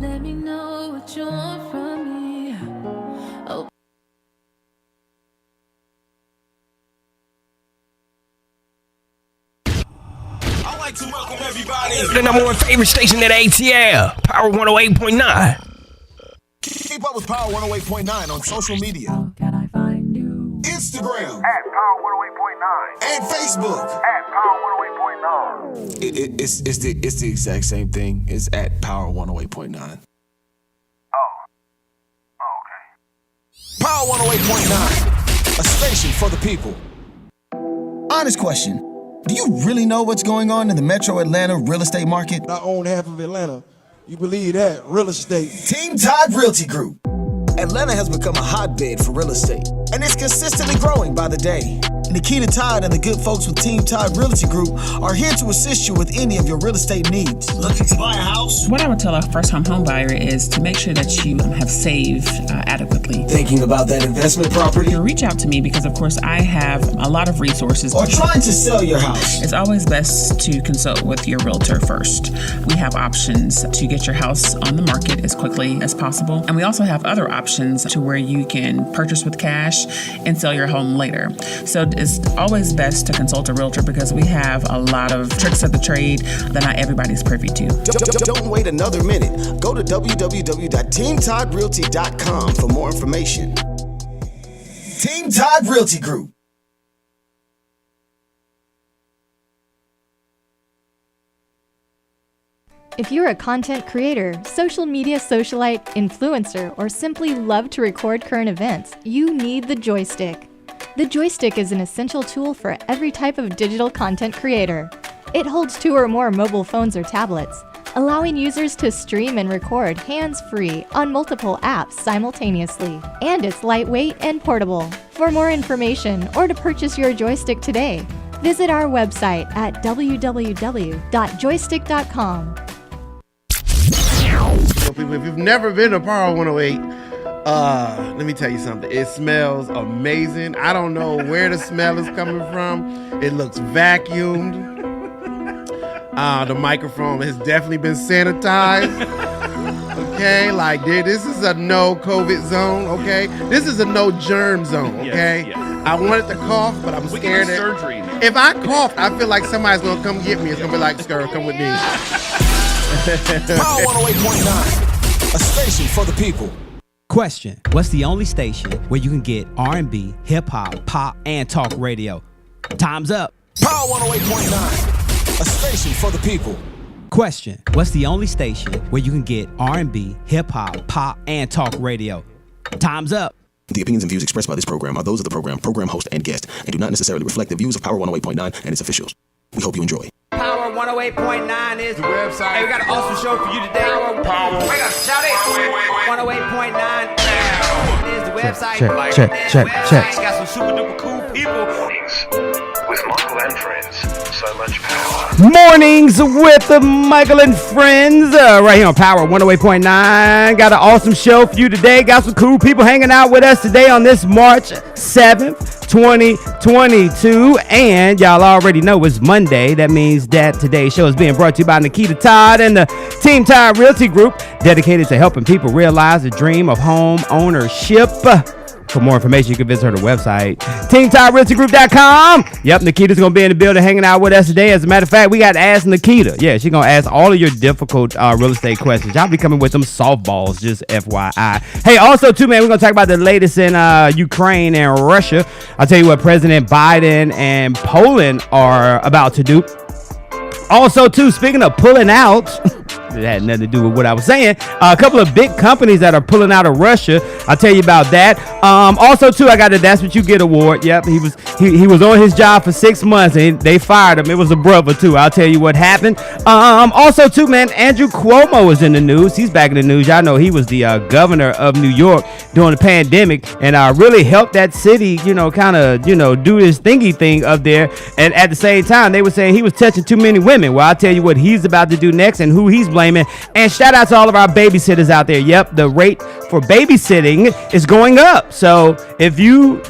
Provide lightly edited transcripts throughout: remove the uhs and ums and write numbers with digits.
Let me know what you want from me. Oh. I'd like to welcome everybody. The number one favorite station at ATL, Power 108.9. Keep up with Power 108.9 on social media. How can I find you? Instagram at Power 108.9 and Facebook at Power 108.9. It's the exact same thing. It's at Power 108.9. Okay. Power 108.9, a station for the people. Honest question. Do you really know what's going on in the Metro Atlanta real estate market? I own half of Atlanta. You believe that? Real estate. Team Todd Realty Group. Atlanta has become a hotbed for real estate, and it's consistently growing by the day. Nikita Todd and the good folks with Team Todd Realty Group are here to assist you with any of your real estate needs. Looking to buy a house? What I would tell a first-time home buyer is to make sure that you have saved adequately. Thinking about that investment property? Reach out to me because, of course, I have a lot of resources. Or trying to sell your house? It's always best to consult with your realtor first. We have options to get your house on the market as quickly as possible. And we also have other options to where you can purchase with cash and sell your home later. So it's always best to consult a realtor because we have a lot of tricks of the trade that not everybody's privy to. Don't wait another minute. Go to www.teamtoddrealty.com for more information. Team Todd Realty Group. If you're a content creator, social media socialite, influencer, or simply love to record current events, you need the joystick. The joystick is an essential tool for every type of digital content creator. It holds 2 or more mobile phones or tablets, allowing users to stream and record hands-free on multiple apps simultaneously. And it's lightweight and portable. For more information or to purchase your joystick today, visit our website at www.joystick.com. If you've never been to Power 108, let me tell you something. It smells amazing. I don't know where the smell is coming from. It looks vacuumed. The microphone has definitely been sanitized. Okay, like this is a no COVID zone. Okay, this is a no germ zone. Okay, yes. I wanted to cough, but I'm scared. Surgery. If I cough, I feel like somebody's gonna come get me. It's gonna be like, Skr, come with me. Power 108.9, a station for the people. Question: what's the only station where you can get R&B, hip-hop, pop, and talk radio? Time's up. Power 108.9, a station for the people. Question: what's the only station where you can get R&B, hip-hop, pop, and talk radio? Time's up. The opinions and views expressed by this program are those of the program host, and guest, and do not necessarily reflect the views of Power 108.9 and its officials. We hope you enjoy. Power 108.9 is the website. Hey, we got an awesome show for you today. Power. Wait up, shout it. 108.9 is the website. Check. Got some super duper cool people. With Michael and friends. So much power. Mornings with Michael and friends, right here on Power 108.9. Got an awesome show for you today. Got some cool people hanging out with us today on this March 7th, 2022. And y'all already know it's Monday. That means that today's show is being brought to you by Nikita Todd and the Team Todd Realty Group, dedicated to helping people realize the dream of home ownership. For more information, you can visit her website, teamtoddrealtygroup.com. Yep, Nikita's going to be in the building hanging out with us today. As a matter of fact, we got to ask Nikita. Yeah, she's going to ask all of your difficult real estate questions. Y'all be coming with them softballs, just FYI. Hey, also, too, man, we're going to talk about the latest in Ukraine and Russia. I'll tell you what President Biden and Poland are about to do. Also, too, speaking of pulling out, it had nothing to do with what I was saying. A couple of big companies that are pulling out of Russia. I'll tell you about that. Also, too, I got the That's What You Get award. Yep, he was on his job for 6 months and they fired him. It was a brother, too. I'll tell you what happened. Also, too, man, Andrew Cuomo is in the news. He's back in the news. Y'all know he was the governor of New York during the pandemic and really helped that city, kind of, do this thingy thing up there. And at the same time, they were saying he was touching too many women. Well, I'll tell you what he's about to do next and who he's blaming. And shout out to all of our babysitters out there. Yep, the rate for babysitting rating is going up. So if you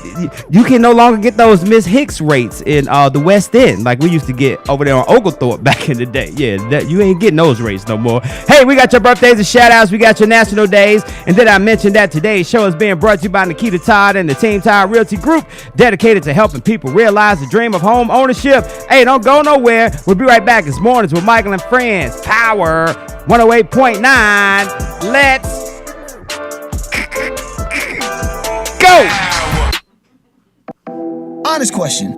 can no longer get those Miss Hicks rates in the West End like we used to get over there on Oglethorpe back in the day. Yeah, you ain't getting those rates no more. Hey, we got your birthdays and shout outs. We got your national days. And then I mentioned that today's show is being brought to you by Nikita Todd and the Team Todd Realty Group, dedicated to helping people realize the dream of home ownership. Hey, don't go nowhere. We'll be right back. It's Mornings with Michael and Friends. Power 108.9. Let's go. Honest question.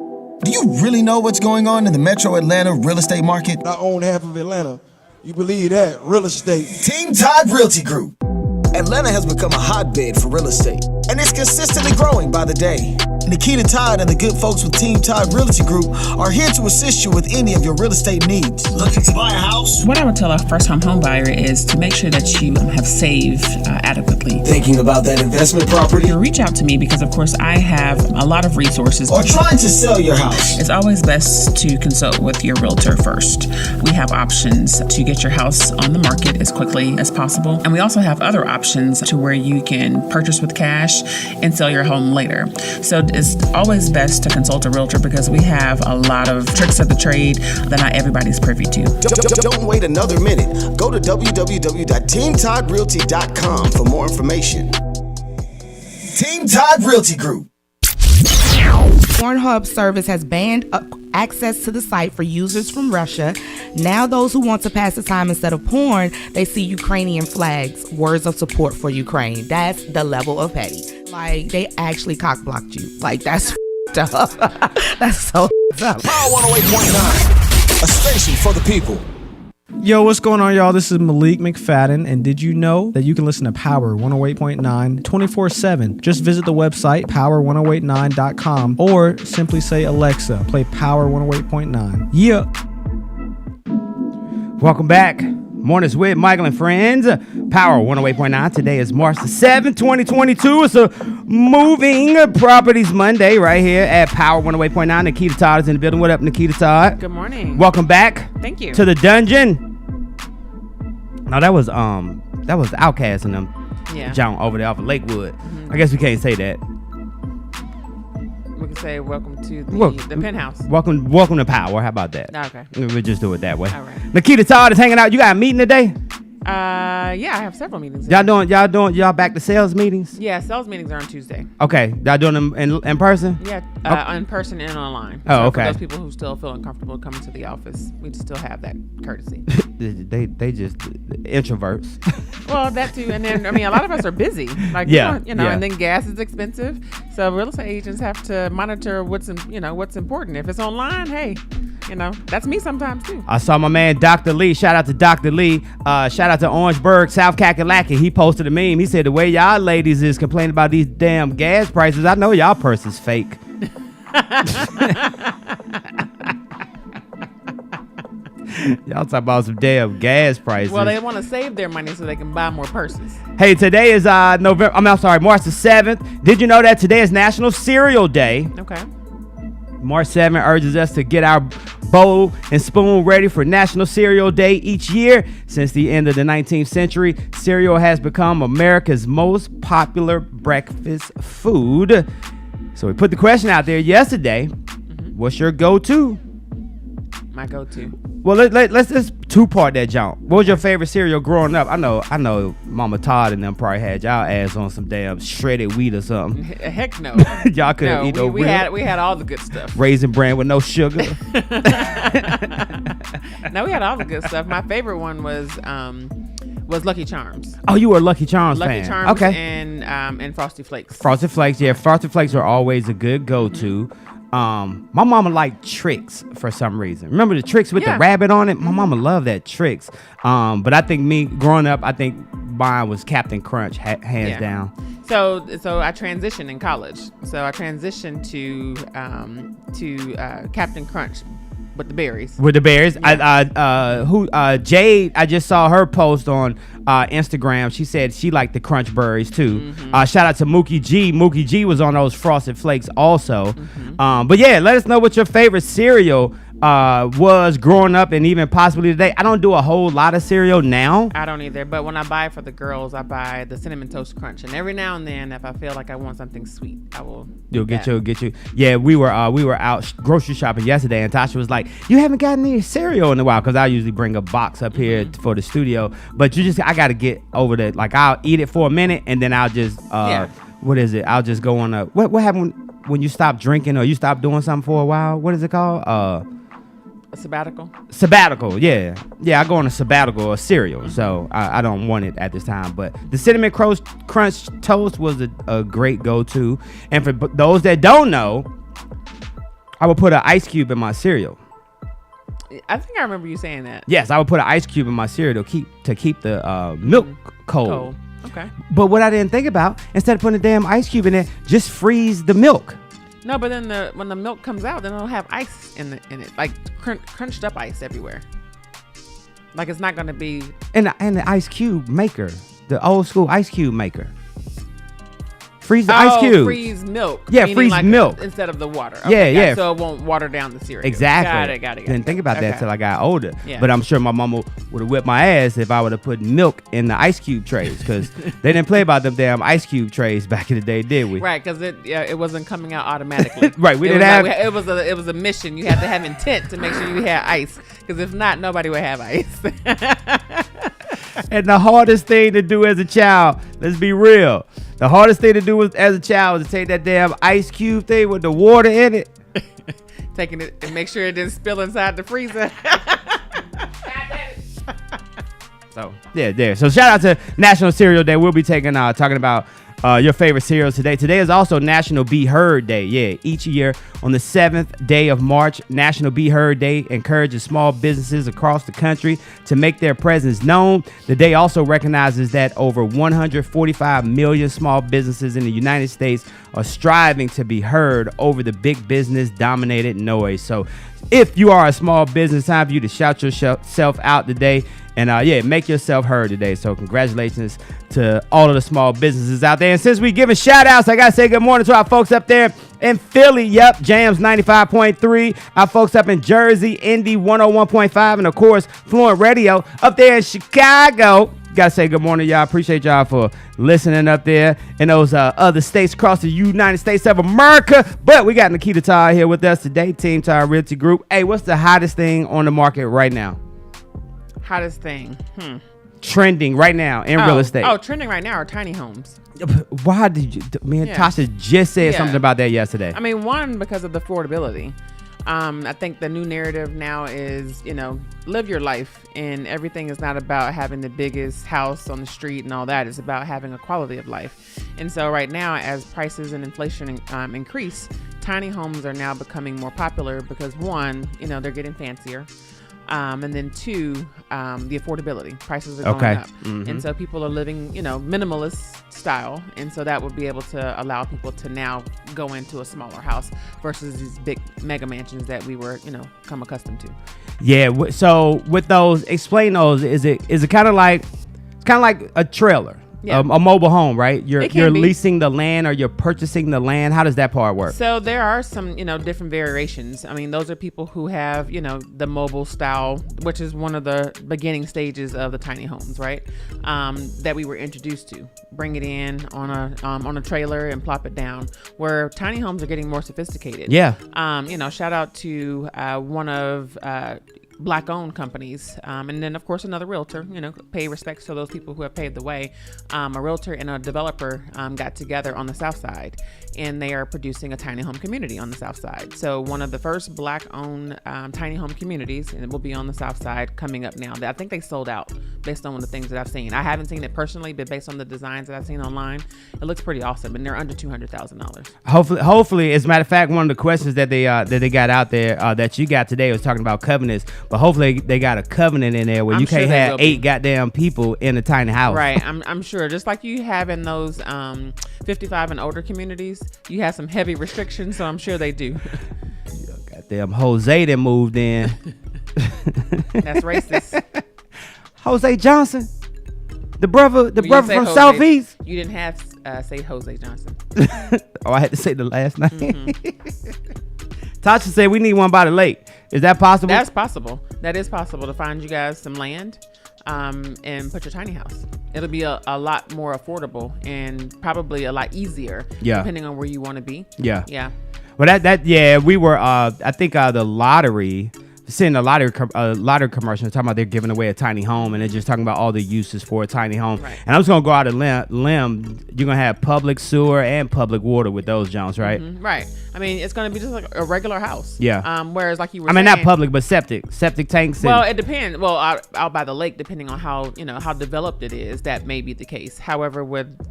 Do you really know what's going on in the Metro Atlanta real estate market? I own half of Atlanta. You believe that? Real estate. Team Todd Realty Group. Atlanta has become a hotbed for real estate, and it's consistently growing by the day. Nikita Todd and the good folks with Team Todd Realty Group are here to assist you with any of your real estate needs. Looking to buy a house? What I would tell a first-time home buyer is to make sure that you have saved adequately. Thinking about that investment property? You reach out to me because, of course, I have a lot of resources. Or trying to sell your house? It's always best to consult with your realtor first. We have options to get your house on the market as quickly as possible. And we also have other options to where you can purchase with cash and sell your home later. So it's always best to consult a realtor because we have a lot of tricks of the trade that not everybody's privy to. Don't wait another minute. Go to www.teamtoddrealty.com for more information. Team Todd Realty Group. Pornhub service has banned access to the site for users from Russia. Now those who want to pass the time instead of porn, they see Ukrainian flags, words of support for Ukraine. That's the level of petty. Like, they actually cock-blocked you. Like, that's f***ed up. That's so f***ed up. Power 108.9, a station for the people. Yo, what's going on, y'all? This is Malik McFadden, and did you know that you can listen to Power 108.9 24/7? Just visit the website, power1089.com, or simply say, Alexa, play Power 108.9. Yeah. Welcome back. Mornings with Michael and Friends. Power 108.9. Today is March the 7th, 2022. It's a moving properties Monday right here at Power 108.9. Nikita Todd is in the building. What up, Nikita Todd? Good morning. Welcome back. Thank you. To the dungeon. No, that was the Outcast and them. Yeah. John over there off of Lakewood. I guess we can't say that. We can say welcome to the penthouse. Welcome to Power. How about that? Okay. We'll just do it that way. All right. Nikita Todd is hanging out. You got a meeting today? Yeah, I have several meetings. Y'all back to sales meetings? Yeah, sales meetings are on Tuesday. Okay. Y'all doing them in person? Yeah, in person and online. Oh, okay. For those people who still feel uncomfortable coming to the office, we still have that courtesy. they just introverts. Well, that too, and then a lot of us are busy. Like yeah. And then gas is expensive, so real estate agents have to monitor what's important. If it's online, hey, that's me sometimes too. I saw my man Dr. Lee. Shout out to Dr. Lee. Shout out to Orangeburg, South Kakalaki. He posted a meme. He said the way y'all ladies is complaining about these damn gas prices, I know y'all purse is fake. Y'all talk about some damn gas prices. Well, they want to save their money so they can buy more purses. Hey, today is March the 7th. Did you know that today is National Cereal Day? Okay. March 7th urges us to get our bowl and spoon ready for National Cereal Day each year. Since the end of the 19th century, cereal has become America's most popular breakfast food. So we put the question out there yesterday. What's your go-to? My go-to. Well, let's just two-part that jump. What was your favorite cereal growing up? I know Mama Todd and them probably had y'all ass on some damn shredded wheat or something. Heck no. Y'all couldn't eat no we had all the good stuff. Raisin Bran with no sugar. No, we had all the good stuff. My favorite one was Lucky Charms. Oh, you were a Lucky Charms fan. Lucky Charms, okay. And Frosty Flakes. Frosted Flakes, yeah. Frosted Flakes are always a good go-to. My mama liked Trix for some reason. Remember the Trix with the rabbit on it? My mama loved that Trix. But I think me growing up, I think mine was Captain Crunch, hands down. So I transitioned in college. So I transitioned to Captain Crunch. With the berries. Yeah. Jade, I just saw her post on Instagram. She said she liked the crunch berries too. Shout out to Mookie G. Mookie G was on those Frosted Flakes also. But yeah, let us know what your favorite cereal was growing up and even possibly today. I don't do a whole lot of cereal now. I don't either, but when I buy for the girls, I buy the Cinnamon Toast Crunch, and every now and then, if I feel like I want something sweet, I will. You'll get you. Yeah, we were out grocery shopping yesterday, and Tasha was like, "You haven't gotten any cereal in a while," because I usually bring a box up here for the studio. But I got to get over that. Like, I'll eat it for a minute, and then I'll just what is it? I'll just go on a what happened when you stop drinking or you stop doing something for a while? What is it called? A sabbatical? Sabbatical, yeah. Yeah, I go on a sabbatical or cereal, so I don't want it at this time. But the Cinnamon Crunch Toast was a great go-to. And for those that don't know, I would put an ice cube in my cereal. I think I remember you saying that. Yes, I would put an ice cube in my cereal to keep the milk cold. Okay. But what I didn't think about, instead of putting a damn ice cube in there, just freeze the milk. No, but then when the milk comes out, then it'll have ice in it, like crunched up ice everywhere. Like it's not gonna be. And the ice cube maker, the old school ice cube maker. Freeze the ice cube. Freeze milk. Yeah, freeze milk instead of the water. Okay, yeah. So it won't water down the cereal. Exactly. Got it. Didn't think about that till I got older. Yeah. But I'm sure my mama would have whipped my ass if I would have put milk in the ice cube trays, because they didn't play about them damn ice cube trays back in the day, did we? Right, because it wasn't coming out automatically. Right, we didn't have. It was a mission. You had to have intent to make sure you had ice, because if not, nobody would have ice. And the hardest thing to do as a child, let's be real, the hardest thing to do as a child was to take that damn ice cube thing with the water in it. Taking it and make sure it didn't spill inside the freezer. So, yeah, there. So shout out to National Cereal Day. We'll be talking about your favorite cereals today. Today is also National Be Heard Day. Yeah, each year on the 7th day of March, National Be Heard Day encourages small businesses across the country to make their presence known. The day also recognizes that over 145 million small businesses in the United States are striving to be heard over the big business dominated noise. So if you are a small business, time for you to shout yourself out today. And make yourself heard today. So congratulations to all of the small businesses out there. And since we giving shout outs, I got to say good morning to our folks up there in Philly. Yep, Jams 95.3. Our folks up in Jersey, Indy 101.5. And of course, Fluent Radio up there in Chicago. Got to say good morning, y'all. Appreciate y'all for listening up there in those other states across the United States of America. But we got Nikita Todd here with us today, Team Todd Realty Group. Hey, what's the hottest thing on the market right now? Hottest thing. Trending right now in real estate. Oh, trending right now are tiny homes. Why did you, Tasha just said something about that yesterday. I mean, one, because of the affordability. I think the new narrative now is, live your life, and everything is not about having the biggest house on the street and all that. It's about having a quality of life. And so right now, as prices and inflation increase, tiny homes are now becoming more popular because one, they're getting fancier. And then two, the affordability. Prices are going up. Mm-hmm. And so people are living, minimalist style. And so that would be able to allow people to now go into a smaller house versus these big mega mansions that we were, come accustomed to. Yeah. So with those, explain those. Is it kind of like a trailer? Yeah. A mobile home, right? You're leasing the land or you're purchasing the land. How does that part work? So there are some, different variations. I mean, those are people who have, the mobile style, which is one of the beginning stages of the tiny homes, right? That we were introduced to. Bring it in on a trailer and plop it down. Where tiny homes are getting more sophisticated. Yeah. Shout out to one of Black-owned companies, and then of course another realtor. Pay respects to those people who have paved the way. A realtor and a developer got together on the South Side, and they are producing a tiny home community on the South Side. So one of the first Black-owned tiny home communities, and it will be on the South Side coming up now. I think they sold out based on the things that I've seen. I haven't seen it personally, but based on the designs that I've seen online, it looks pretty awesome, and they're under $200,000. Hopefully, as a matter of fact, one of the questions that they got out there that you got today was talking about covenants. But hopefully they got a covenant in there where you can't have 8 goddamn people in a tiny house. Right, I'm sure. Just like you have in those 55 and older communities, you have some heavy restrictions, so I'm sure they do. Goddamn Jose that moved in. That's racist. Jose Johnson, the brother from Jose, Southeast. You didn't have say Jose Johnson. Oh, I had to say the last name. Tasha said we need one by the lake. Is that possible? That's possible. That is possible to find you guys some land and put your tiny house. It'll be a lot more affordable and probably a lot easier depending on where you want to be. Yeah. Yeah. Well, we were, I think the lottery, seeing a lottery commercial talking about they're giving away a tiny home, and they're just talking about all the uses for a tiny home. Right. And I'm just gonna go out a limb. You're gonna have public sewer and public water with those Jones, right? Mm-hmm. Right. I mean, it's gonna be just like a regular house. Yeah. Whereas, like you were, not public, but septic tanks. Well, it depends. Well, out by the lake, depending on how developed it is, that may be the case. However,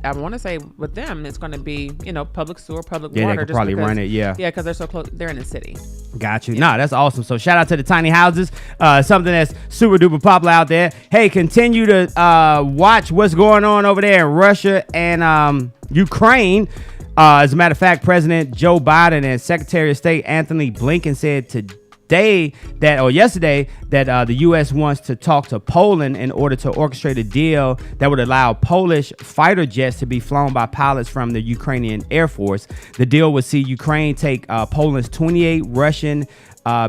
I want to say with them, it's going to be public sewer, public water. Yeah, they could probably run it. Yeah. Yeah, because they're so close. They're in the city. Got you. Nah, that's awesome. So shout out to the tiny houses. Something that's super duper popular out there. Hey, continue to watch what's going on over there in Russia and Ukraine. As a matter of fact, President Joe Biden and Secretary of State Anthony Blinken said yesterday that the U.S. wants to talk to Poland in order to orchestrate a deal that would allow Polish fighter jets to be flown by pilots from the Ukrainian Air Force. The deal would see Ukraine take Poland's 28 Russian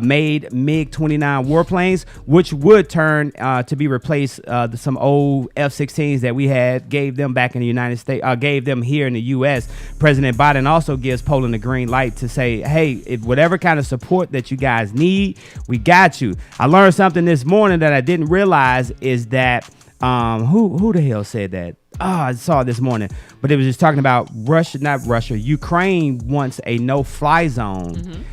made MiG-29 warplanes, which would turn to be replaced some old F-16s that we gave them back in the United States, gave them here in the U.S. President Biden also gives Poland a green light to say, hey, if whatever kind of support that you guys need, we got you. I learned something this morning that I didn't realize is that who the hell said that? I saw it this morning, but it was just talking about Ukraine wants a no-fly zone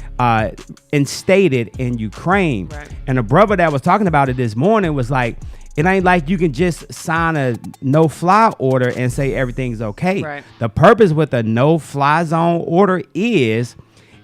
instated in Ukraine. Right. And the brother that was talking about it this morning was like, it ain't like you can just sign a no-fly order and say everything's okay. Right. The purpose with a no-fly zone order is,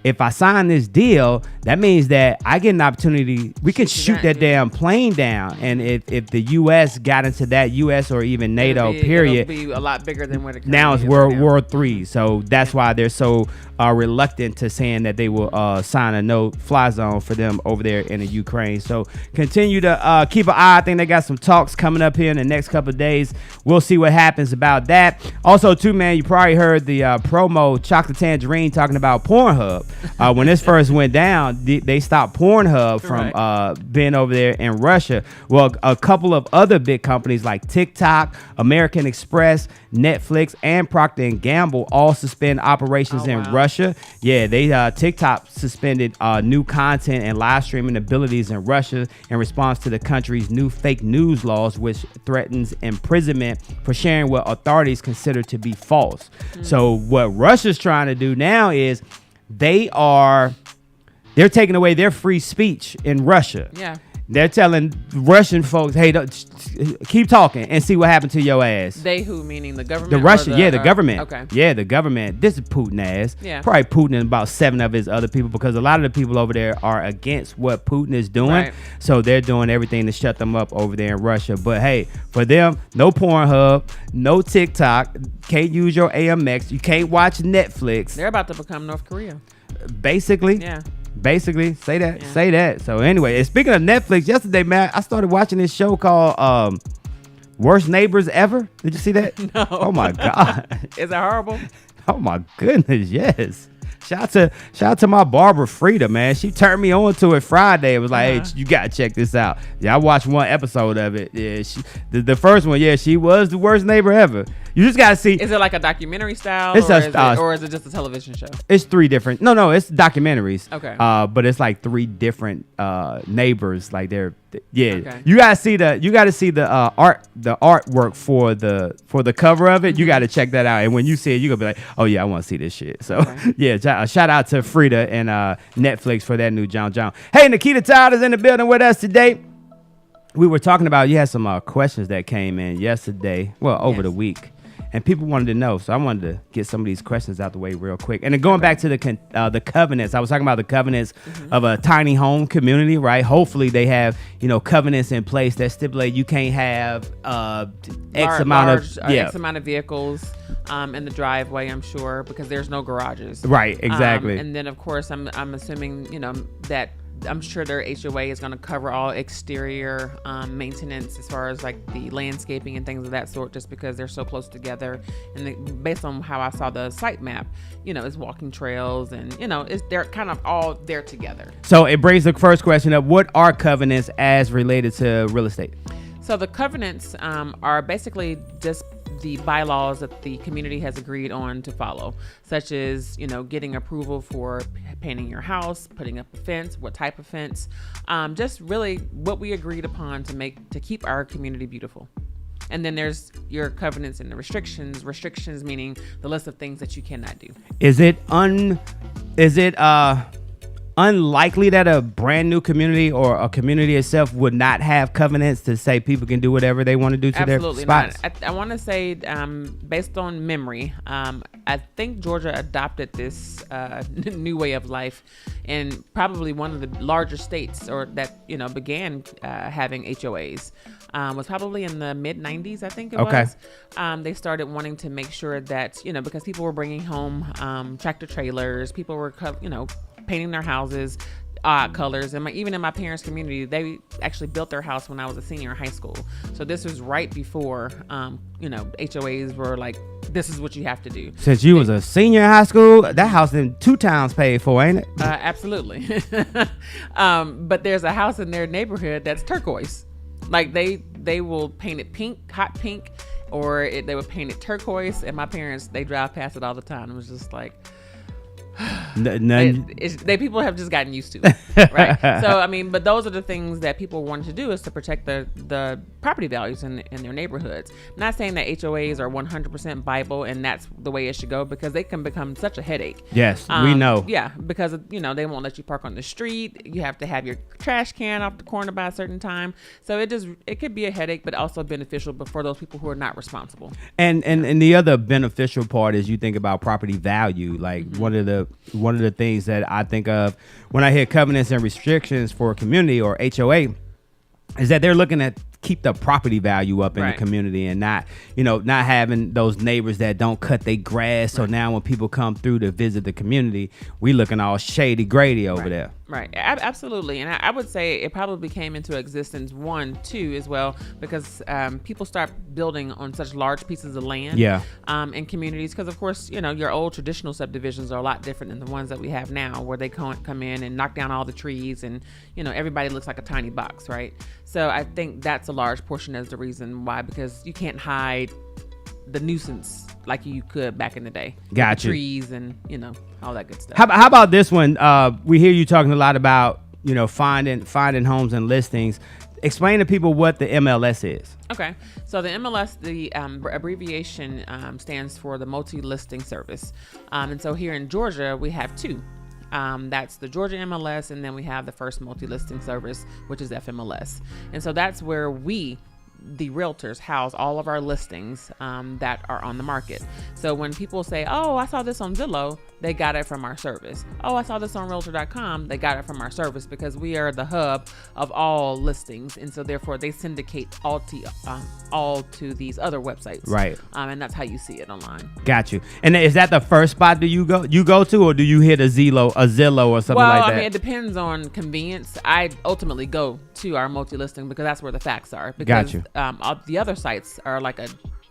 if I sign this deal, that means that I get an opportunity. We can shoot that damn plane down. And if the U.S. got into that, U.S. or even NATO, period, it'll be a lot bigger than what it now is World War III. So that's why they're so reluctant to saying that they will sign a no-fly zone for them over there in the Ukraine. So continue to keep an eye. I think they got some talks coming up here in the next couple of days. We'll see what happens about that. Also, too, man, you probably heard the promo Chocolate Tangerine talking about Pornhub. When this first went down, they stopped Pornhub from being over there in Russia. Well, a couple of other big companies like TikTok, American Express, Netflix, and Procter & Gamble all suspend operations in Russia. Yeah, TikTok suspended new content and live streaming abilities in Russia in response to the country's new fake news laws, which threatens imprisonment for sharing what authorities consider to be false. So what Russia's trying to do now is they're taking away their free speech in Russia. Yeah. They're telling Russian folks, hey, keep talking and see what happened to your ass. They who, meaning the government? The Russian, the government. Okay. Yeah, the government. This is Putin ass. Yeah. Probably Putin and about 7 of his other people, because a lot of the people over there are against what Putin is doing. Right. So they're doing everything to shut them up over there in Russia. But hey, for them, no Pornhub, no TikTok, can't use your AMX, you can't watch Netflix. They're about to become North Korea. Basically. Yeah. Basically, say that. So anyway, and speaking of Netflix, yesterday, man, I started watching this show called Worst Neighbors Ever. Did you see that? No. Oh my God. Is it horrible? Oh my goodness, yes. Shout out to my barber Frida, man. She turned me on to it Friday. It was like, hey, you gotta check this out. Yeah, I watched one episode of it. Yeah, the first one, yeah, she was the worst neighbor ever. You just gotta see. Is it like a documentary style, or is it just a television show? It's 3 different. No, it's documentaries. Okay. But it's like 3 different neighbors. Like they're Okay. You gotta see the artwork for the cover of it. You gotta check that out. And when you see it, you gonna be like, oh yeah, I want to see this shit. So yeah, shout out to Frida and Netflix for that new John. Hey, Nikita Todd is in the building with us today. We were talking about, you had some questions that came in yesterday, over the week, and people wanted to know. So I wanted to get some of these questions out the way real quick. And then going back to the covenants, I was talking about the covenants of a tiny home community, right? Hopefully they have, covenants in place that stipulate you can't have X amount of vehicles in the driveway, I'm sure, because there's no garages. Right, exactly. And then of course I'm assuming, that I'm sure their HOA is going to cover all exterior maintenance as far as like the landscaping and things of that sort, just because they're so close together. And based on how I saw the site map, it's walking trails and, they're kind of all there together. So it brings the first question up, what are covenants as related to real estate? So the covenants are basically just the bylaws that the community has agreed on to follow, such as, getting approval for painting your house, putting up a fence, what type of fence, just really what we agreed upon to keep our community beautiful. And then there's your covenants and the restrictions meaning the list of things that you cannot do. Is it unlikely that a brand new community or a community itself would not have covenants to say people can do whatever they want to do to Absolutely their spots? Not. I want to say, based on memory, I think Georgia adopted this new way of life, and probably one of the larger states or that began having HOAs. Was probably in the mid 90s, I think it was. They started wanting to make sure that, because people were bringing home tractor trailers, people were, painting their houses odd colors. And even in my parents' community, they actually built their house when I was a senior in high school. So this was right before, HOAs were like, this is what you have to do. Since you was a senior in high school, that house in 2 towns paid for, ain't it? Absolutely. But there's a house in their neighborhood that's turquoise. Like they will paint it pink, hot pink, or they would paint it turquoise. And my parents, they drive past it all the time. It was just like, people have just gotten used to it, right? So but those are the things that people wanted to do, is to protect the property values in their neighborhoods. I'm not saying that HOAs are 100% Bible and that's the way it should go, because they can become such a headache. Yes, we know. Yeah, because they won't let you park on the street. You have to have your trash can off the corner by a certain time. So it could be a headache, but also beneficial, but for those people who are not responsible. And the other beneficial part is you think about property value. Like one of the things that I think of when I hear covenants and restrictions for a community or HOA is that they're looking at keep the property value up in the community, and not having those neighbors that don't cut their grass. So now when people come through to visit the community, we looking all shady grady over there. Right. Absolutely. And I would say it probably came into existence, too, as well, because people start building on such large pieces of land in communities. Because, of course, your old traditional subdivisions are a lot different than the ones that we have now, where they come in and knock down all the trees and, everybody looks like a tiny box. Right. So I think that's a large portion as the reason why, because you can't hide the nuisance like you could back in the day. Got you. Trees and, all that good stuff. How about this one? We hear you talking a lot about, finding homes and listings. Explain to people what the MLS is. Okay. So the MLS, the abbreviation stands for the Multi-Listing Service. And so here in Georgia, we have 2. That's the Georgia MLS, and then we have the First Multi-Listing Service, which is FMLS. And so that's where we, the realtors, house all of our listings that are on the market. So when people say, oh, I saw this on Zillow, they got it from our service. Oh, I saw this on realtor.com, they got it from our service, because we are the hub of all listings. And so therefore they syndicate all to these other websites. Right. And that's how you see it online. Got you. And is that the first spot do you go to, or do you hit a Zillow or something like that? Well, it depends on convenience. I ultimately go to our multi-listing because that's where the facts are. Because, got you. The other sites are like a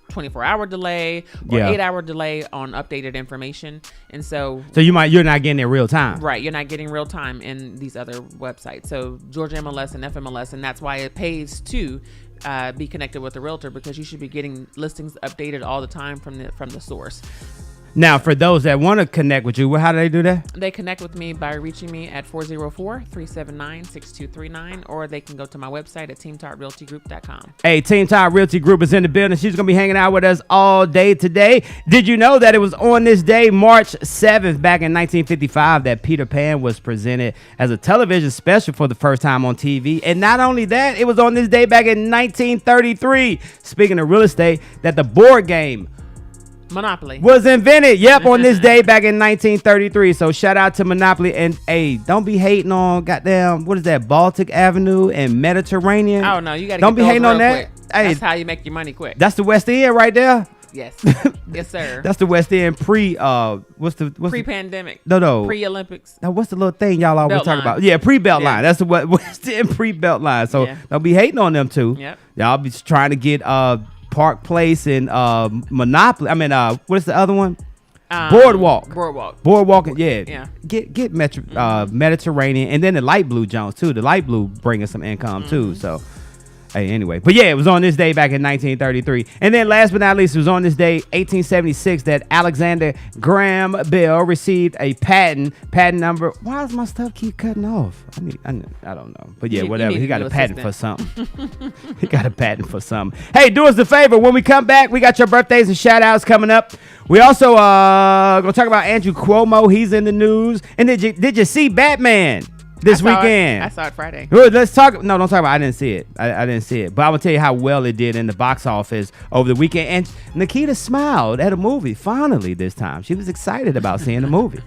24-hour delay or 8-hour delay on updated information, and so you're not getting it real time. Right, you're not getting real time in these other websites. So Georgia MLS and FMLS, and that's why it pays to be connected with a realtor, because you should be getting listings updated all the time from the source. Now, for those that want to connect with you, how do they do that? They connect with me by reaching me at 404-379-6239, or they can go to my website at teamtoddrealtygroup.com. Hey, Team Todd Realty Group is in the building. She's going to be hanging out with us all day today. Did you know that it was on this day, March 7th, back in 1955, that Peter Pan was presented as a television special for the first time on TV? And not only that, it was on this day back in 1933, speaking of real estate, that the board game Monopoly was invented. Yep, on this day back in 1933. So shout out to Monopoly. And hey, don't be hating on goddamn, what is that, Baltic Avenue and Mediterranean? Oh no, you gotta don't be hating on that. Quick. Hey, that's how you make your money quick. That's the West End right there. Yes. Yes, sir. That's the West End what's pre-pandemic. No. Pre-Olympics. Now, what's the little thing y'all always talk about? Yeah, pre-belt line. That's the West End pre-belt line. So don't be hating on them too. Yep. Y'all be trying to get Park Place and Monopoly. I mean, what's the other one? Boardwalk. Yeah. Get Mediterranean, and then the light blue Jones too. The light blue bringing some income too. So. Hey, anyway, but yeah, it was on this day back in 1933. And then last but not least, it was on this day, 1876, that Alexander Graham Bell received a patent number. Why does my stuff keep cutting off? I don't know. But yeah, whatever. He got a patent for something. He got a patent for something. Hey, do us a favor. When we come back, we got your birthdays and shout outs coming up. We also going to talk about Andrew Cuomo. He's in the news. And did you see Batman? This weekend. I saw it Friday. Let's talk. No, don't talk about it. I didn't see it. I didn't see it. But I'm going to tell you how well it did in the box office over the weekend. And Nikita smiled at a movie finally this time. She was excited about seeing the movie.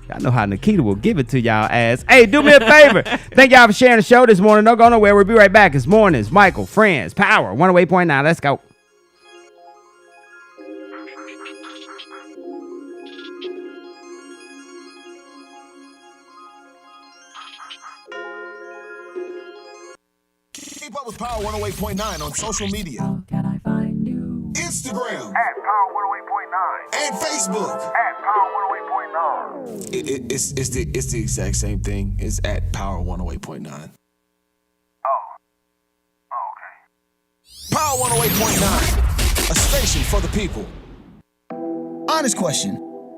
Y'all know how Nikita will give it to y'all as, hey, do me a favor. Thank y'all for sharing the show this morning. Don't go nowhere. We'll be right back. It's Mornings. Michael, Friends, Power, 108.9. Let's go. Keep up with Power 108.9 on social media. How can I find you? Instagram. At Power 108.9. And Facebook. At Power 108.9. It's the exact same thing. It's at Power 108.9. Okay. Power 108.9. A station for the people. Honest question.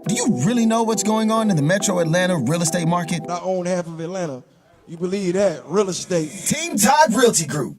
Do you really know what's going on in the metro Atlanta real estate market? I own half of Atlanta. You believe that? Real estate. Team Todd Realty Group.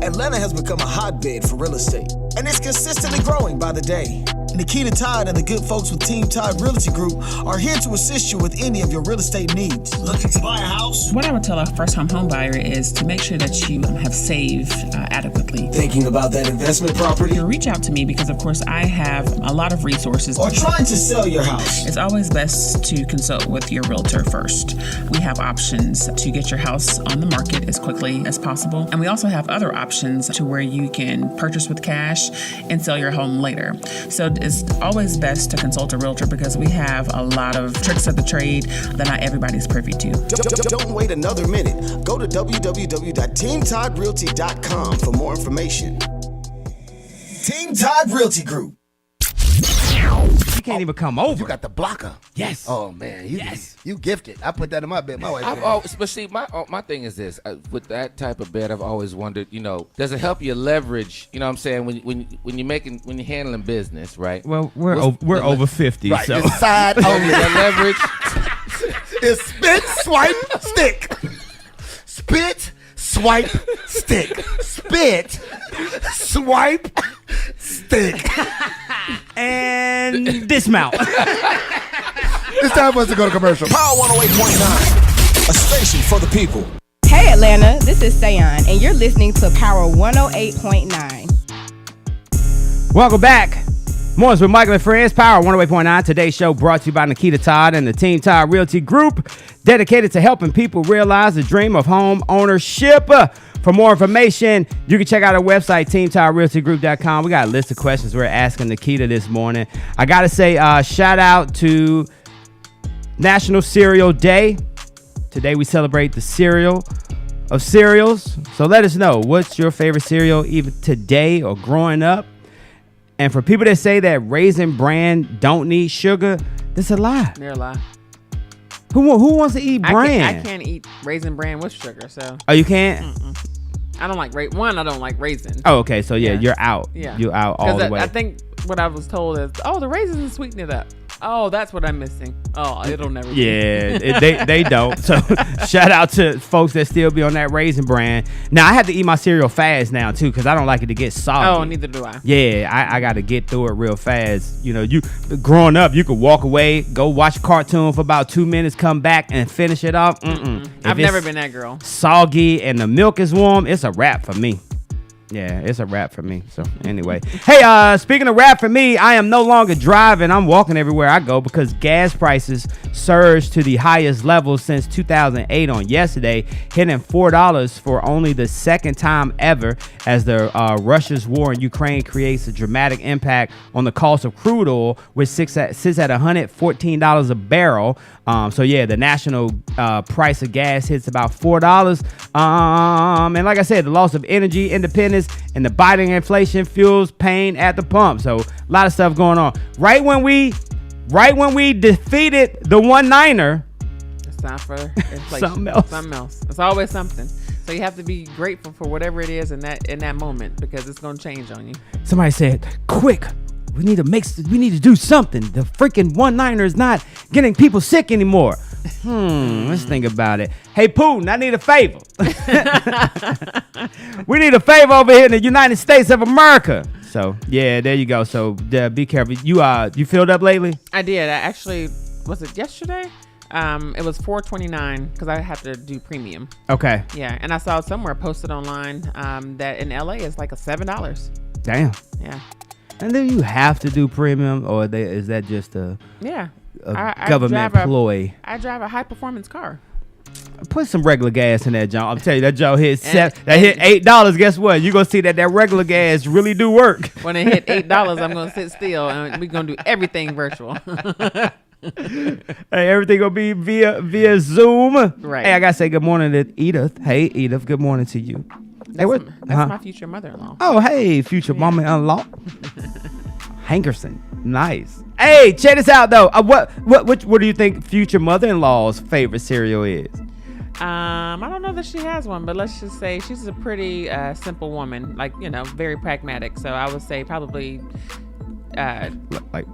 Atlanta has become a hotbed for real estate, and it's consistently growing by the day. Nikita Todd and the good folks with Team Todd Realty Group are here to assist you with any of your real estate needs. Looking to buy a house? What I would tell a first-time home buyer is to make sure that you have saved adequately. Thinking about that investment property? Reach out to me because, of course, I have a lot of resources. Or trying to sell your house? It's always best to consult with your realtor first. We have options to get your house on the market as quickly as possible. And we also have other options to where you can purchase with cash and sell your home later. So it's always best to consult a realtor because we have a lot of tricks of the trade that not everybody's privy to. Don't wait another minute. Go to www.teamtoddrealty.com for more information. Team Todd Realty Group. You can't even come over. You got the blocker. Yes. Oh man, you gifted. I put that in my bed. My wife. But see, my thing is this: with that type of bed, I've always wondered, does it help you leverage? You know what I'm saying when you're handling business, right? Well, we're over 50, right. so It's side only. The leverage is spit, swipe, stick. Spit, swipe, stick. Spit, swipe, stick. And dismount. It's time for us to go to commercial. Power 108.9, a station for the people. Hey Atlanta, this is Sayon, and you're listening to Power 108.9. Welcome back. Mornings with Michael and Friends, Power 108.9. Today's show brought to you by Nikita Todd and the Team Todd Realty Group, dedicated to helping people realize the dream of home ownership. For more information, you can check out our website, teamtoddrealtygroup.com. We got a list of questions we're asking Nikita this morning. I got to say, shout out to National Cereal Day. Today we celebrate the cereal of cereals. So let us know, what's your favorite cereal, even today or growing up? And for people that say that Raisin Bran don't need sugar, that's a lie. They're a lie. Who wants to eat bran? I can't eat Raisin Bran with sugar, so. Oh, you can't? I don't like I don't like raisin. Oh, okay. So yeah, you're out. Yeah, you're out all the way. I think what I was told is, the raisins sweeten it up. Oh, that's what I'm missing. Oh, it'll never. Yeah, they don't. So shout out to folks that still be on that Raisin Bran. Now I have to eat my cereal fast now too, because I don't like it to get soggy. Oh, neither do I. Yeah, I got to get through it real fast. You growing up, you could walk away, go watch a cartoon for about 2 minutes, come back and finish it off. I've never been that girl. Soggy and the milk is warm, it's a wrap for me. Yeah, it's a wrap for me. So anyway, hey, speaking of wrap for me, I am no longer driving. I'm walking everywhere I go because gas prices surged to the highest level since 2008 on yesterday, hitting $4 for only the second time ever as the Russia's war in Ukraine creates a dramatic impact on the cost of crude oil, which sits at $114 a barrel. So yeah, the national price of gas hits about $4. And like I said, the loss of energy independence and the biting inflation fuels pain at the pump. So a lot of stuff going on. Right when we defeated the 1-9er, it's time for inflation. Something else. It's always something. So you have to be grateful for whatever it is in that moment, because it's gonna change on you. Somebody said, quick, we need to do something. The freaking 1-9er is not getting people sick anymore. Let's think about it. Hey, Putin, I need a favor. We need a favor over here in the United States of America. So, yeah, there you go. So, be careful. You filled up lately? I did. I actually, was it yesterday? It was $4.29 because I have to do premium. Okay. Yeah, and I saw somewhere posted online that in LA it's like $7. Damn. Yeah. And then you have to do premium, or is that just a government ploy? I drive a high performance car. Put some regular gas in that John. I'm telling you, that John hit hit $8. Guess what? You're gonna see that regular gas really do work. When it hit $8, I'm gonna sit still and we're gonna do everything virtual. Hey, everything gonna be via Zoom. Right. Hey, I gotta say good morning to Edith. Hey, Edith, good morning to you. That's my future mother-in-law. Oh, hey, future mama-in-law. Hankerson. Nice. Hey, check this out though. What do you think future mother-in-law's favorite cereal is? I don't know that she has one, but let's just say she's a pretty simple woman, like, very pragmatic. So I would say probably like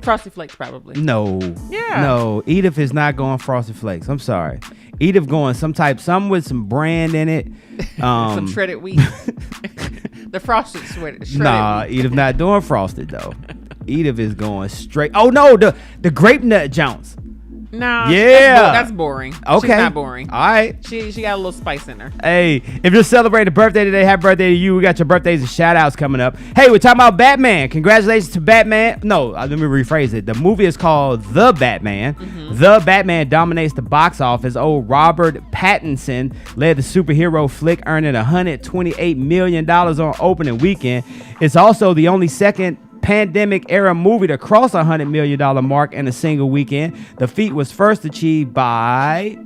Frosty Flakes, probably. No. Yeah. No, Edith is not going Frosty Flakes. I'm sorry. Edith going some with some brand in it. Some shredded wheat. The frosted shredded Nah, wheat. Edith not doing frosted though. Edith is going straight. Oh no, the grape nut Jones. No, yeah, that's boring. Okay, she's not boring. All right, she got a little spice in her. Hey, if you're celebrating a birthday today, happy birthday to you. We got your birthdays and shout outs coming up. Hey, we're talking about Batman. Congratulations to Batman. No, let me rephrase it. The movie is called The Batman. Mm-hmm. The Batman dominates the box office. Old Robert Pattinson led the superhero flick, earning $128 million on opening weekend. It's also the only second pandemic era movie to cross $100 million mark in a single weekend. The feat was first achieved by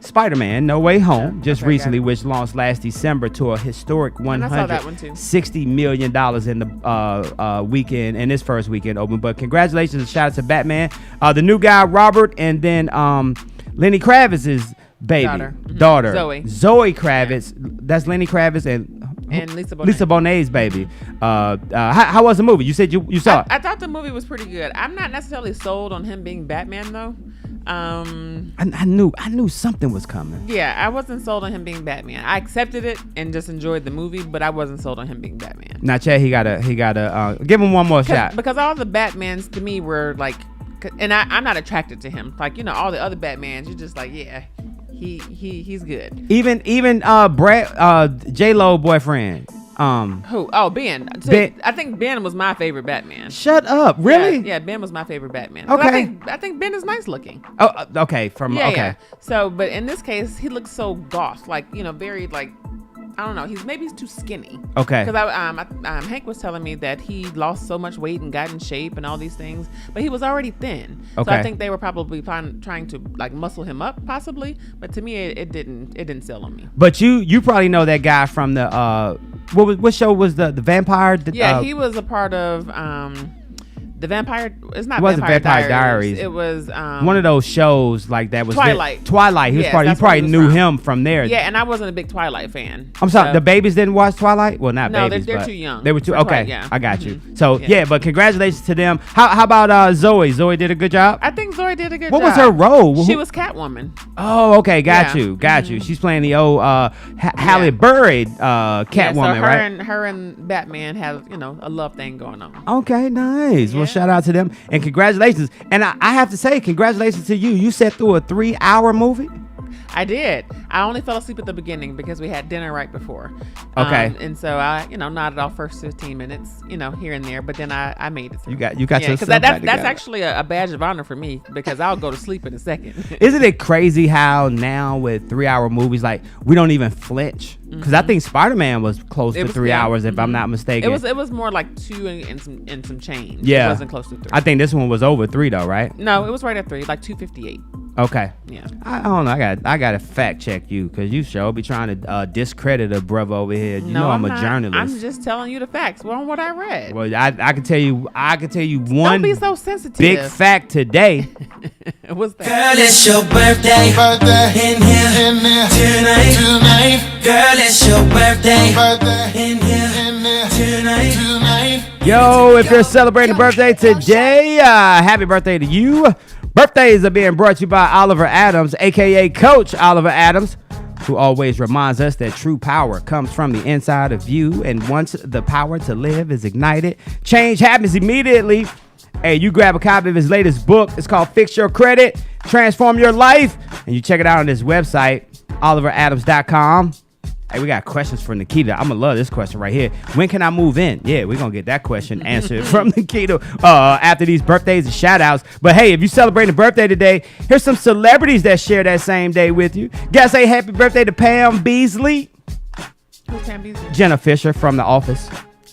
Spider-Man No Way Home just recently, which launched last December to a historic $160 million in the weekend, in this first weekend open. But congratulations and shout out to Batman, the new guy Robert, and then Lenny Kravitz's daughter Zoe Kravitz. That's Lenny Kravitz and Lisa Bonet's baby. How was the movie? You said you saw it. I thought the movie was pretty good. I'm not necessarily sold on him being Batman though. I knew something was coming. Yeah, I wasn't sold on him being Batman. I accepted it and just enjoyed the movie, but I wasn't sold on him being Batman. Now, Chad, he gotta give him one more shot. Because all the Batmans to me were like, and I'm not attracted to him. Like, all the other Batmans, you're just like, yeah, he's good. Even Brad J-Lo boyfriend. Who? Oh, Ben. Ben. I think Ben was my favorite Batman. Shut up! Really? Yeah, Ben was my favorite Batman. Okay. I think Ben is nice looking. Oh, okay. Okay. So, but in this case, he looks so goth, like very like. I don't know. He's too skinny. Okay. Because Hank was telling me that he lost so much weight and got in shape and all these things, but he was already thin. Okay. So I think they were probably trying to like muscle him up, possibly. But to me, it didn't sell on me. But you probably know that guy from the what show was the Vampire? He was a part of the Vampire. It's not. It wasn't Vampire Diaries. It was one of those shows like that was Twilight. Twilight. He was you probably knew him from there. Yeah, and I wasn't a big Twilight fan. I'm sorry, the babies didn't watch Twilight. Well, not babies. No, they're too young. They were too. Okay, yeah. I got you. So yeah, but congratulations to them. How about Zoe? Zoe did a good job. I think Zoe did a good job. What was her role? She was Catwoman. Oh, okay, got you. She's playing the old Halle Berry Catwoman, so right? Her and Batman have a love thing going on. Okay, nice. Well, shout out to them. And congratulations. And I have to say, congratulations to you. You sat through a 3-hour movie. I did. I only fell asleep at the beginning because we had dinner right before. Okay. And so I, nodded off first 15 minutes, here and there. But then I made it through. You got yourself because back that's together. actually a badge of honor for me because I'll go to sleep in a second. Isn't it crazy how now with 3-hour movies, like we don't even flinch? Because I think Spider-Man was close to 3 hours, if I'm not mistaken. It was more like 2 and some change. Yeah. It wasn't close to 3. I think this one was over 3 though, right? No, it was right at 3, like 2:58. Okay. Yeah. I don't know. I got to fact check you because you sure be trying to discredit a brother over here. You know I'm a not. journalist. I'm just telling you the facts on what I read. Well, I can tell you one Don't be so sensitive. big fact today. What's that? Girl, it's your birthday. In here tonight. Girl, it's your birthday. In here tonight. Yo, if you're celebrating a birthday today, happy birthday to you. Birthdays are being brought to you by Oliver Adams, a.k.a. Coach Oliver Adams, who always reminds us that true power comes from the inside of you, and once the power to live is ignited, change happens immediately. Hey, you grab a copy of his latest book. It's called Fix Your Credit, Transform Your Life, and you check it out on his website, oliveradams.com. Hey, we got questions for Nikita. I'm going to love this question right here. When can I move in? Yeah, we're going to get that question answered from Nikita after these birthdays and shout outs. But hey, if you celebrate a birthday today, here's some celebrities that share that same day with you. Gotta say happy birthday to Pam Beasley. Who's Pam Beasley? Jenna Fisher from The Office.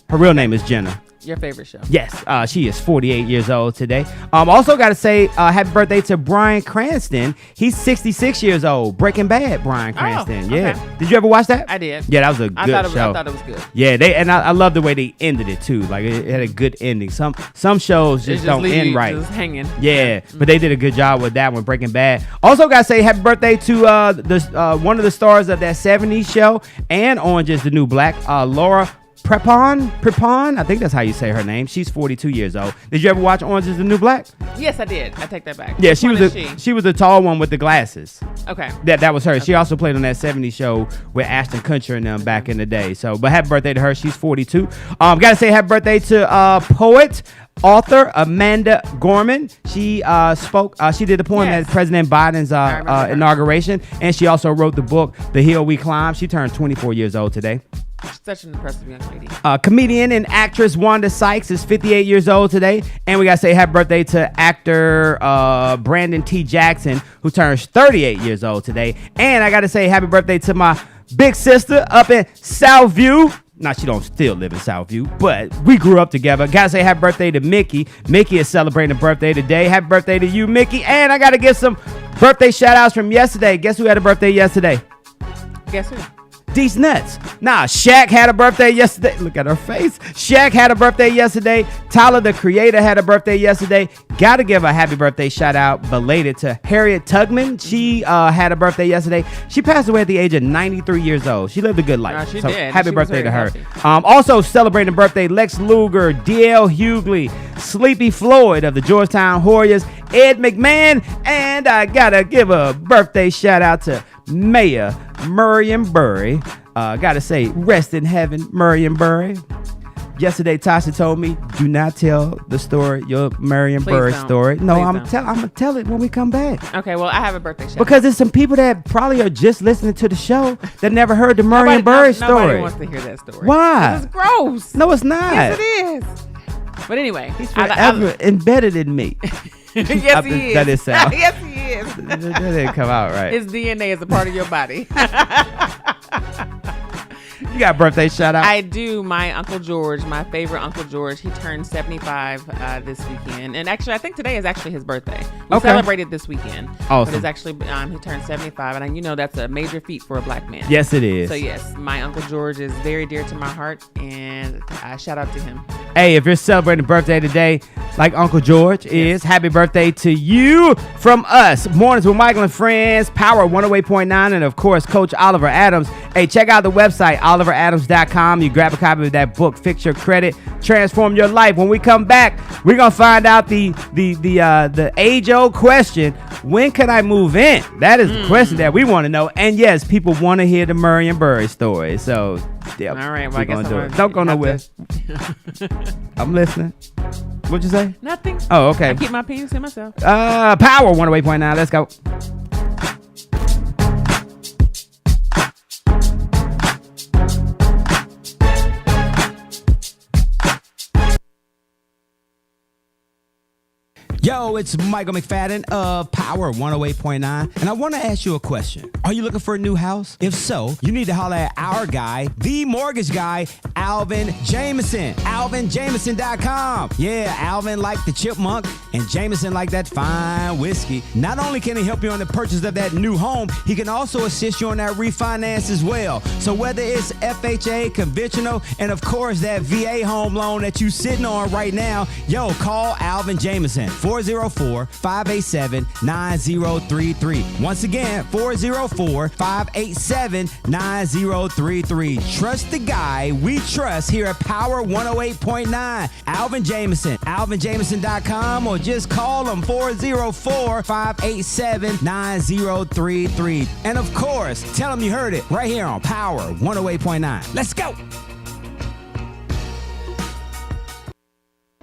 Her real name is Jenna. Your favorite show. Yes, she is 48 years old today. Also got to say happy birthday to Bryan Cranston. He's 66 years old. Breaking Bad, Bryan Cranston. Okay. Yeah. Did you ever watch that? I did. Yeah, that was a good show. I thought it was good. Yeah, I love the way they ended it too. Like it had a good ending. Some shows just don't end right. Just hanging. Yeah, but they did a good job with that one, Breaking Bad. Also got to say happy birthday to one of the stars of that 70s show and Orange is the New Black, Laura Prepon, I think that's how you say her name. She's 42 years old. Did you ever watch Orange is the New Black? Yes, I did. I take that back. Yeah, Which she was the tall one with the glasses. Okay. That was her. She also played on that 70s show with Ashton Kutcher and them back in the day. So, but happy birthday to her. She's 42. Gotta say happy birthday to poet, author Amanda Gorman. She spoke. She did the poem at President Biden's inauguration, and she also wrote the book The Hill We Climb. She turned 24 years old today. Such an impressive young lady. Comedian and actress Wanda Sykes is 58 years old today. And we got to say happy birthday to actor Brandon T. Jackson, who turns 38 years old today. And I got to say happy birthday to my big sister up in Southview. Now, she don't still live in Southview, but we grew up together. Got to say happy birthday to Mickey. Mickey is celebrating a birthday today. Happy birthday to you, Mickey. And I got to give some birthday shout outs from yesterday. Guess who had a birthday yesterday? Guess who? These nuts. Nah, Shaq had a birthday yesterday. Look at her face. Shaq had a birthday yesterday. Tyler, the Creator, had a birthday yesterday. Gotta give a happy birthday shout out belated to Harriet Tubman. She had a birthday yesterday. She passed away at the age of 93 years old. She lived a good life. She so did. Happy She birthday was to her. happy. Also celebrating birthday, Lex Luger, D.L. Hughley, Sleepy Floyd of the Georgetown Warriors, Ed McMahon, and I gotta give a birthday shout out to Mayor Murray Burry. Gotta say, rest in heaven, Murray Burry. Yesterday, Tasha told me, do not tell the story, your Murray Burry story. No, I'm gonna tell it when we come back. Okay, well, I have a birthday shout. Because there's some people that probably are just listening to the show that never heard the Murray Burry story. Nobody wants to hear that story. Why? It's gross. No, it's not. Yes, it is. But anyway, he's forever embedded in me. Yes, he is. That is sound. Yes, he is. That didn't come out right. His DNA is a part of your body. You got a birthday shout out? I do. My Uncle George, my favorite Uncle George, he turned 75 this weekend. And actually, I think today is actually his birthday. We celebrated this weekend. Awesome. But it's actually, he turned 75. And you know that's a major feat for a black man. Yes, it is. So yes, my Uncle George is very dear to my heart. And I shout out to him. Hey, if you're celebrating a birthday today, like Uncle George is, happy birthday to you from us. Mornings with Michael and Friends, Power 108.9, and of course, Coach Oliver Adams. Hey, check out the website, oliveradams.com. You grab a copy of that book, Fix Your Credit, Transform Your Life. When we come back, we're going to find out the age-old question, when can I move in? That is the question that we want to know. And yes, people want to hear the Murray and Burry story. So, yeah, all right, well, I guess do it. Don't go nowhere. I'm listening. What'd you say? Nothing. Oh, okay. I keep my penis to myself. Power 108.9. Let's go. Yo, it's Michael McFadden of Power 108.9, and I want to ask you a question. Are you looking for a new house? If so, you need to holler at our guy, the mortgage guy, Alvin Jameson. AlvinJameson.com. Yeah, Alvin like the chipmunk, and Jameson like that fine whiskey. Not only can he help you on the purchase of that new home, he can also assist you on that refinance as well. So whether it's FHA, conventional, and of course that VA home loan that you sitting on right now, yo, call Alvin Jameson. 404-587-9033. Once again, 404-587-9033. Trust the guy we trust here at Power 108.9. Alvin Jameson. AlvinJameson.com, or just call him 404-587-9033. And of course, tell him you heard it right here on Power 108.9. Let's go.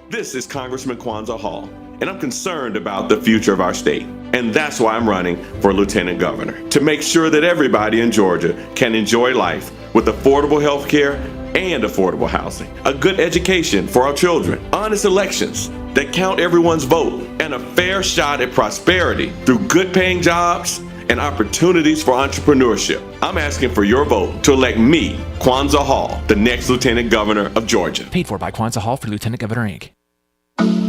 This is Congressman Kwanzaa Hall, and I'm concerned about the future of our state. And that's why I'm running for Lieutenant Governor, to make sure that everybody in Georgia can enjoy life with affordable health care and affordable housing, a good education for our children, honest elections that count everyone's vote, and a fair shot at prosperity through good paying jobs and opportunities for entrepreneurship. I'm asking for your vote to elect me, Kwanzaa Hall, the next Lieutenant Governor of Georgia. Paid for by Kwanzaa Hall for Lieutenant Governor, Inc.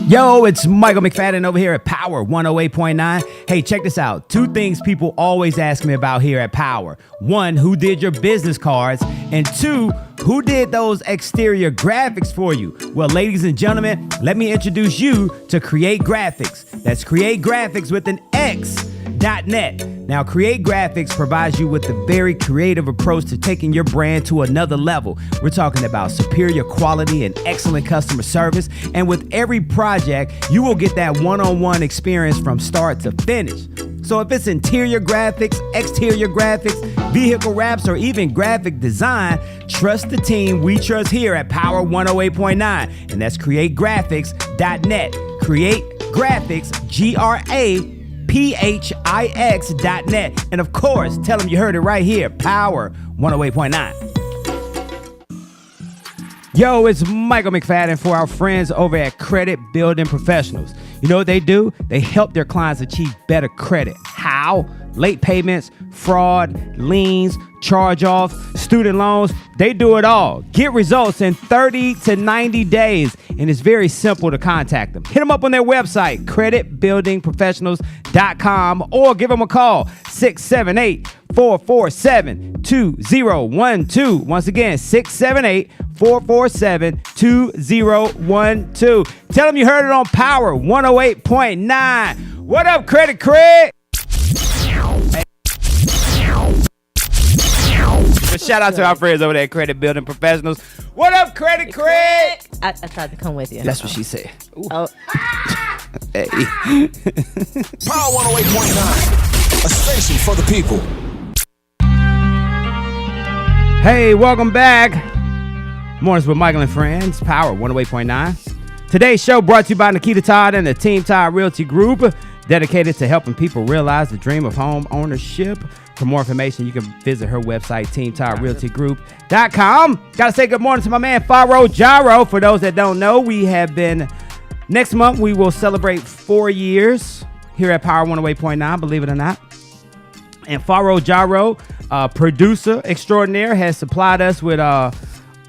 Yo, it's Michael McFadden over here at Power 108.9. Hey, check this out. 2 things people always ask me about here at Power. 1, who did your business cards? And 2, who did those exterior graphics for you? Well, ladies and gentlemen, let me introduce you to Create Graphics. That's Create Graphics with an X.net. Now, Create Graphics provides you with a very creative approach to taking your brand to another level. We're talking about superior quality and excellent customer service. And with every project, you will get that one-on-one experience from start to finish. So if it's interior graphics, exterior graphics, vehicle wraps, or even graphic design, trust the team we trust here at Power 108.9. And that's CreateGraphics.net. Create Graphics, GRAPHIX.net. And of course, tell them you heard it right here, Power 108.9. Yo, it's Michael McFadden for our friends over at Credit Building Professionals. You know what they do? They help their clients achieve better credit. How? Late payments, fraud, liens, charge-off, student loans. They do it all. Get results in 30 to 90 days. And it's very simple to contact them. Hit them up on their website, creditbuildingprofessionals.com, or give them a call, 678-447-2012. Once again, 678-447-2012. Tell them you heard it on Power 108.9. What up, Credit Craig? Shout out to our friends over there at Credit Building Professionals. What up, Credit Craig? I tried to come with you. That's what she said. Ooh. Oh. Hey. Power 108.9, a station for the people. Hey, welcome back. Mornings with Michael and Friends, Power 108.9. Today's show brought to you by Nikita Todd and the Team Todd Realty Group, dedicated to helping people realize the dream of home ownership. For more information, you can visit her website, teamtoddrealtygroup.com. Got to say good morning to my man, Faro Gyro. For those that don't know, next month, we will celebrate 4 years here at Power 108.9, believe it or not. And Faro Gyro, producer extraordinaire, has supplied us with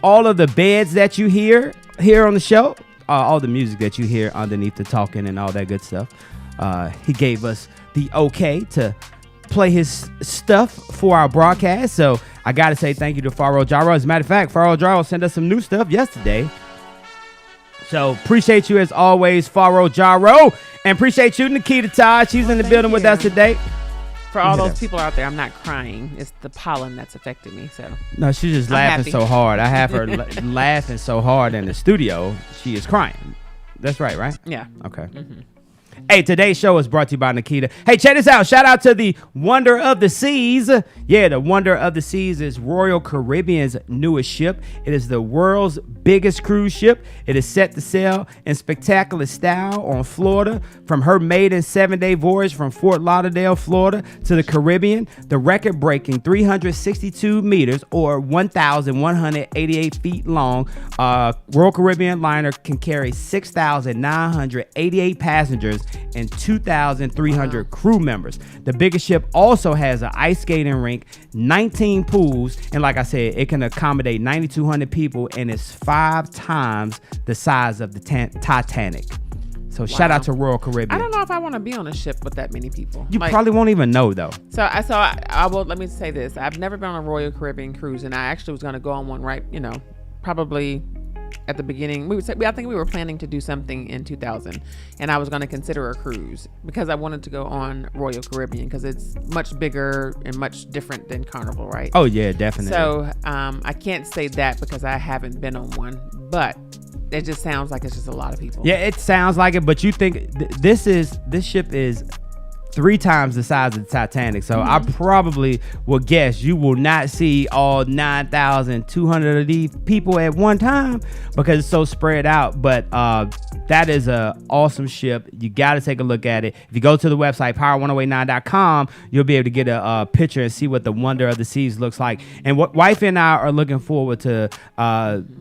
all of the beds that you hear here on the show, all the music that you hear underneath the talking and all that good stuff. He gave us the okay to play his stuff for our broadcast. So I got to say thank you to Faro Gyro. As a matter of fact, Faro Gyro sent us some new stuff yesterday. So appreciate you as always, Faro Gyro. And appreciate you, Nikita Todd. She's in the building with us today. For all those people out there, I'm not crying. It's the pollen that's affected me. So no, she's just laughing so hard. I have her laughing so hard in the studio. She is crying. That's right? Yeah. Okay. Mm-hmm. Hey, today's show is brought to you by Nikita. Hey, check this out. Shout out to the Wonder of the Seas. Yeah, the Wonder of the Seas is Royal Caribbean's newest ship. It is the world's biggest cruise ship. It is set to sail in spectacular style on Florida. From her maiden 7-day voyage from Fort Lauderdale, Florida to the Caribbean, the record-breaking 362 meters or 1,188 feet long Royal Caribbean liner can carry 6,988 passengers and 2,300 crew members. The biggest ship also has an ice skating rink, 19 pools, and like I said, it can accommodate 9,200 people, and it's 5 times the size of the Titanic. So shout out to Royal Caribbean. I don't know if I want to be on a ship with that many people. You probably won't even know though. So I will. Let me say this: I've never been on a Royal Caribbean cruise, and I actually was going to go on one. Right, probably at the beginning. I think we were planning to do something in 2000, and I was going to consider a cruise because I wanted to go on Royal Caribbean because it's much bigger and much different than Carnival, right? Oh yeah, definitely. So I can't say that because I haven't been on one, but it just sounds like it's just a lot of people. Yeah, it sounds like it, but you think this ship is 3 times the size of the Titanic. So I probably will guess you will not see all 9,200 of these people at one time because it's so spread out. But that is a awesome ship. You got to take a look at it. If you go to the website, power1089.com, you'll be able to get a picture and see what the wonder of the seas looks like. And what wife and I are looking forward to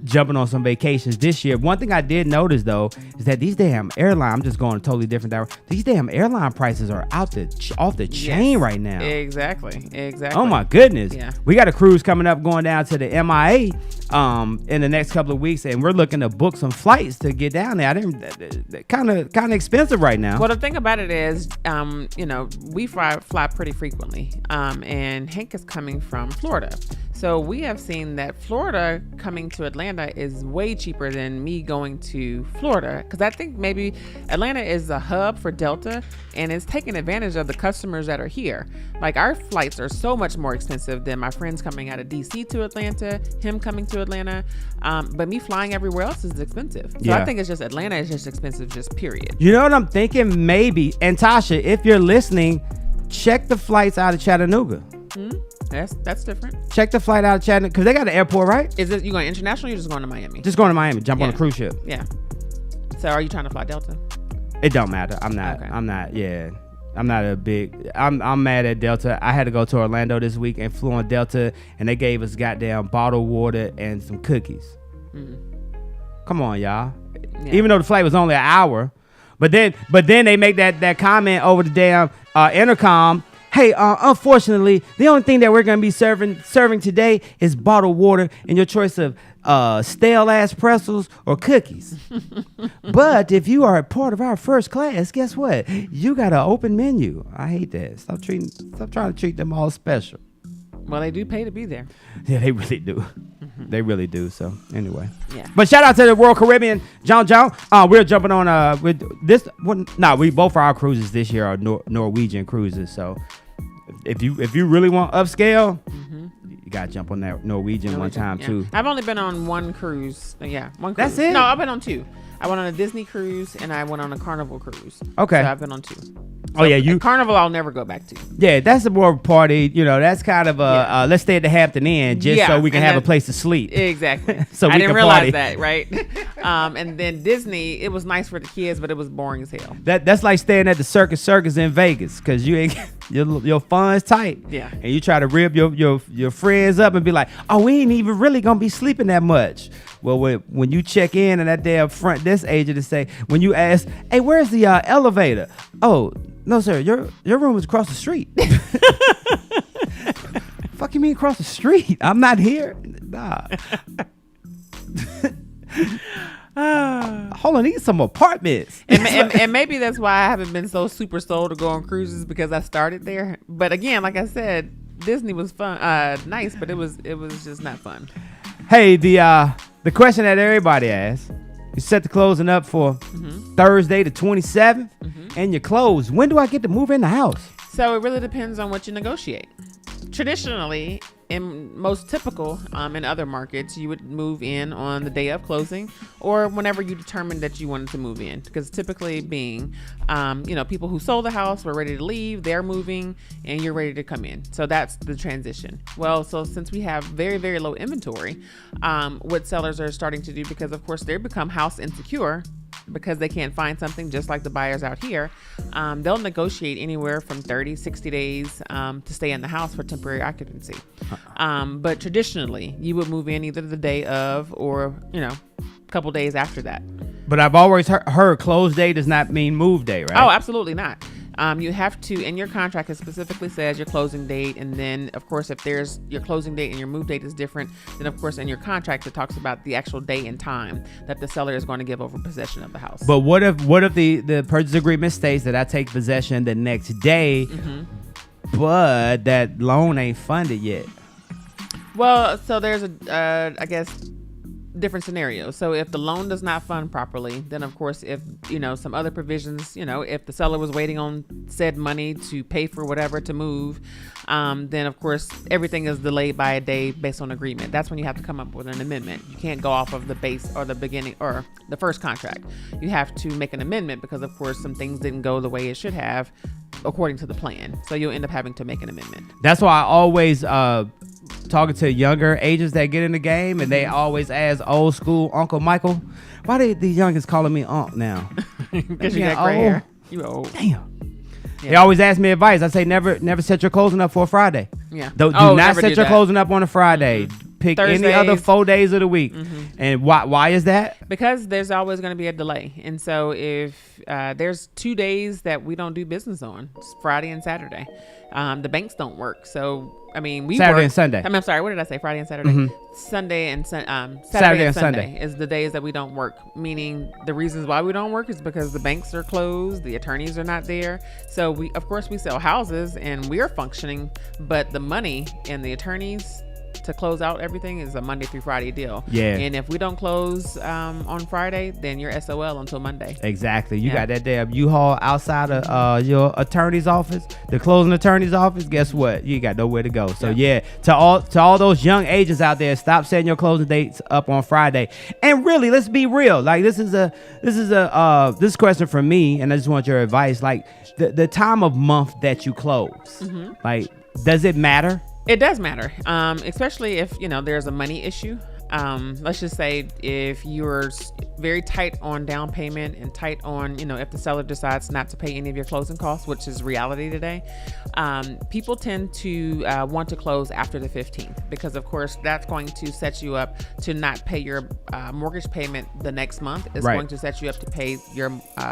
jumping on some vacations this year. One thing I did notice, though, is that these damn airline, I'm just going a totally different direction. These damn airline prices are off the chain right now. Exactly. Oh my goodness. Yeah. We got a cruise coming up going down to the MIA in the next couple of weeks, and we're looking to book some flights to get down there. Kind of expensive right now. Well, the thing about it is, we fly pretty frequently, and Hank is coming from Florida. So we have seen that Florida coming to Atlanta is way cheaper than me going to Florida, because I think maybe Atlanta is a hub for Delta and it's taking advantage of the customers that are here. Like, our flights are so much more expensive than my friends coming out of DC to Atlanta, him coming to Atlanta, but me flying everywhere else is expensive. So I think it's just Atlanta is just expensive, just period. You know what I'm thinking? Maybe, and Tasha, if you're listening, check the flights out of Chattanooga. That's different. Check the flight out of Chattanooga, because they got an airport, right? Is it you going international or you just going to Miami? Just going to Miami. Jump on a cruise ship. Yeah. So are you trying to fly Delta? It don't matter. I'm not. Okay. I'm not. Yeah. I'm not a big. I'm mad at Delta. I had to go to Orlando this week and flew on Delta, and they gave us goddamn bottled water and some cookies. Come on, y'all. Yeah. Even though the flight was only an hour, but then they make that comment over the damn intercom. Hey, unfortunately, the only thing that we're going to be serving today is bottled water and your choice of stale-ass pretzels or cookies. But if you are a part of our first class, guess what? You got an open menu. I hate that. Stop trying to treat them all special. Well, they do pay to be there. Yeah, they really do. They really do. So anyway, yeah. But shout out to the Royal Caribbean, John. We're jumping on with this one. We both our cruises this year are Norwegian cruises. So if you really want upscale, you gotta jump on that Norwegian one time too. I've only been on one cruise. Yeah, one cruise. That's it? No, I've been on 2. I went on a Disney cruise and I went on a Carnival cruise. Okay. So I've been on 2. Oh yeah, Carnival I'll never go back to. Yeah, that's a more party. That's kind of a let's stay at the Hampton Inn just so we can have a place to sleep. Exactly. So I we didn't can realize party. that, right? And then Disney, it was nice for the kids, but it was boring as hell. That's like staying at the Circus in Vegas, because you ain't your funds tight. Yeah. And you try to rib your friends up and be like, oh, we ain't even really gonna be sleeping that much. Well, when you check in and that damn front desk agent to say, when you ask, hey, where's the elevator? Oh, no, sir, your room is across the street. Fuck you mean across the street? I'm not here. Nah. Hold on, need some apartments. And maybe that's why I haven't been so super sold to go on cruises, because I started there. But again, like I said, Disney was fun, nice, but it was just not fun. Hey, the question that everybody asks, you set the closing up for Thursday the 27th, and you're closed. When do I get to move in the house? So it really depends on what you negotiate. Traditionally, and most typical in other markets, you would move in on the day of closing or whenever you determined that you wanted to move in, because typically being people who sold the house were ready to leave, they're moving, and you're ready to come in. So that's the transition. Well, so since we have very, very low inventory, what sellers are starting to do, because of course they become house insecure because they can't find something, just like the buyers out here, they'll negotiate anywhere from 30, 60 days to stay in the house for temporary occupancy. But traditionally, you would move in either the day of or, a couple days after that. But I've always heard close day does not mean move day, right? Oh, absolutely not. You have to, in your contract, it specifically says your closing date. And then, of course, if there's your closing date and your move date is different, then, of course, in your contract, it talks about the actual day and time that the seller is going to give over possession of the house. But what if the purchase agreement states that I take possession the next day, but that loan ain't funded yet? Well, so there's I guess, different scenarios. So if the loan does not fund properly, then of course, if some other provisions, if the seller was waiting on said money to pay for whatever to move, then of course everything is delayed by a day based on agreement. That's when you have to come up with an amendment. You can't go off of the base or the beginning or the first contract. You have to make an amendment because of course some things didn't go the way it should have according to the plan. So you'll end up having to make an amendment. That's why I always talking to younger agents that get in the game, and they always ask old school Uncle Michael, why they the youngest calling me Unc now? Because you got gray hair. You old. Damn. Yeah. They always ask me advice. I say never set your closing up for a Friday. Yeah. Do not set your closing up on a Friday. Pick Thursdays. Any other 4 days of the week. And why is that? Because there's always going to be a delay. And so if there's 2 days that we don't do business on, it's Friday and Saturday. The banks don't work. So, I mean, we Saturday work. and Sunday. I'm sorry, what did I say? Friday and Saturday? Sunday and Saturday and Sunday is the days that we don't work. Meaning the reasons why we don't work is because the banks are closed, the attorneys are not there. So we sell houses and we're functioning, but the money and the attorneys to close out everything is a Monday through Friday deal. Yeah. And if we don't close on Friday, then you're SOL until Monday. Exactly. You got that damn U-Haul outside of your attorney's office, the closing attorney's office. Guess what? You got nowhere to go. So to all those young agents out there, stop setting your closing dates up on Friday. And really, let's be real. Like this is this question from me, and I just want your advice. Like the time of month that you close, like does it matter? It does matter, especially if, there's a money issue. Let's just say if you're very tight on down payment and tight on, if the seller decides not to pay any of your closing costs, which is reality today, people tend to want to close after the 15th because, of course, that's going to set you up to not pay your mortgage payment the next month. It's going to set you up to pay your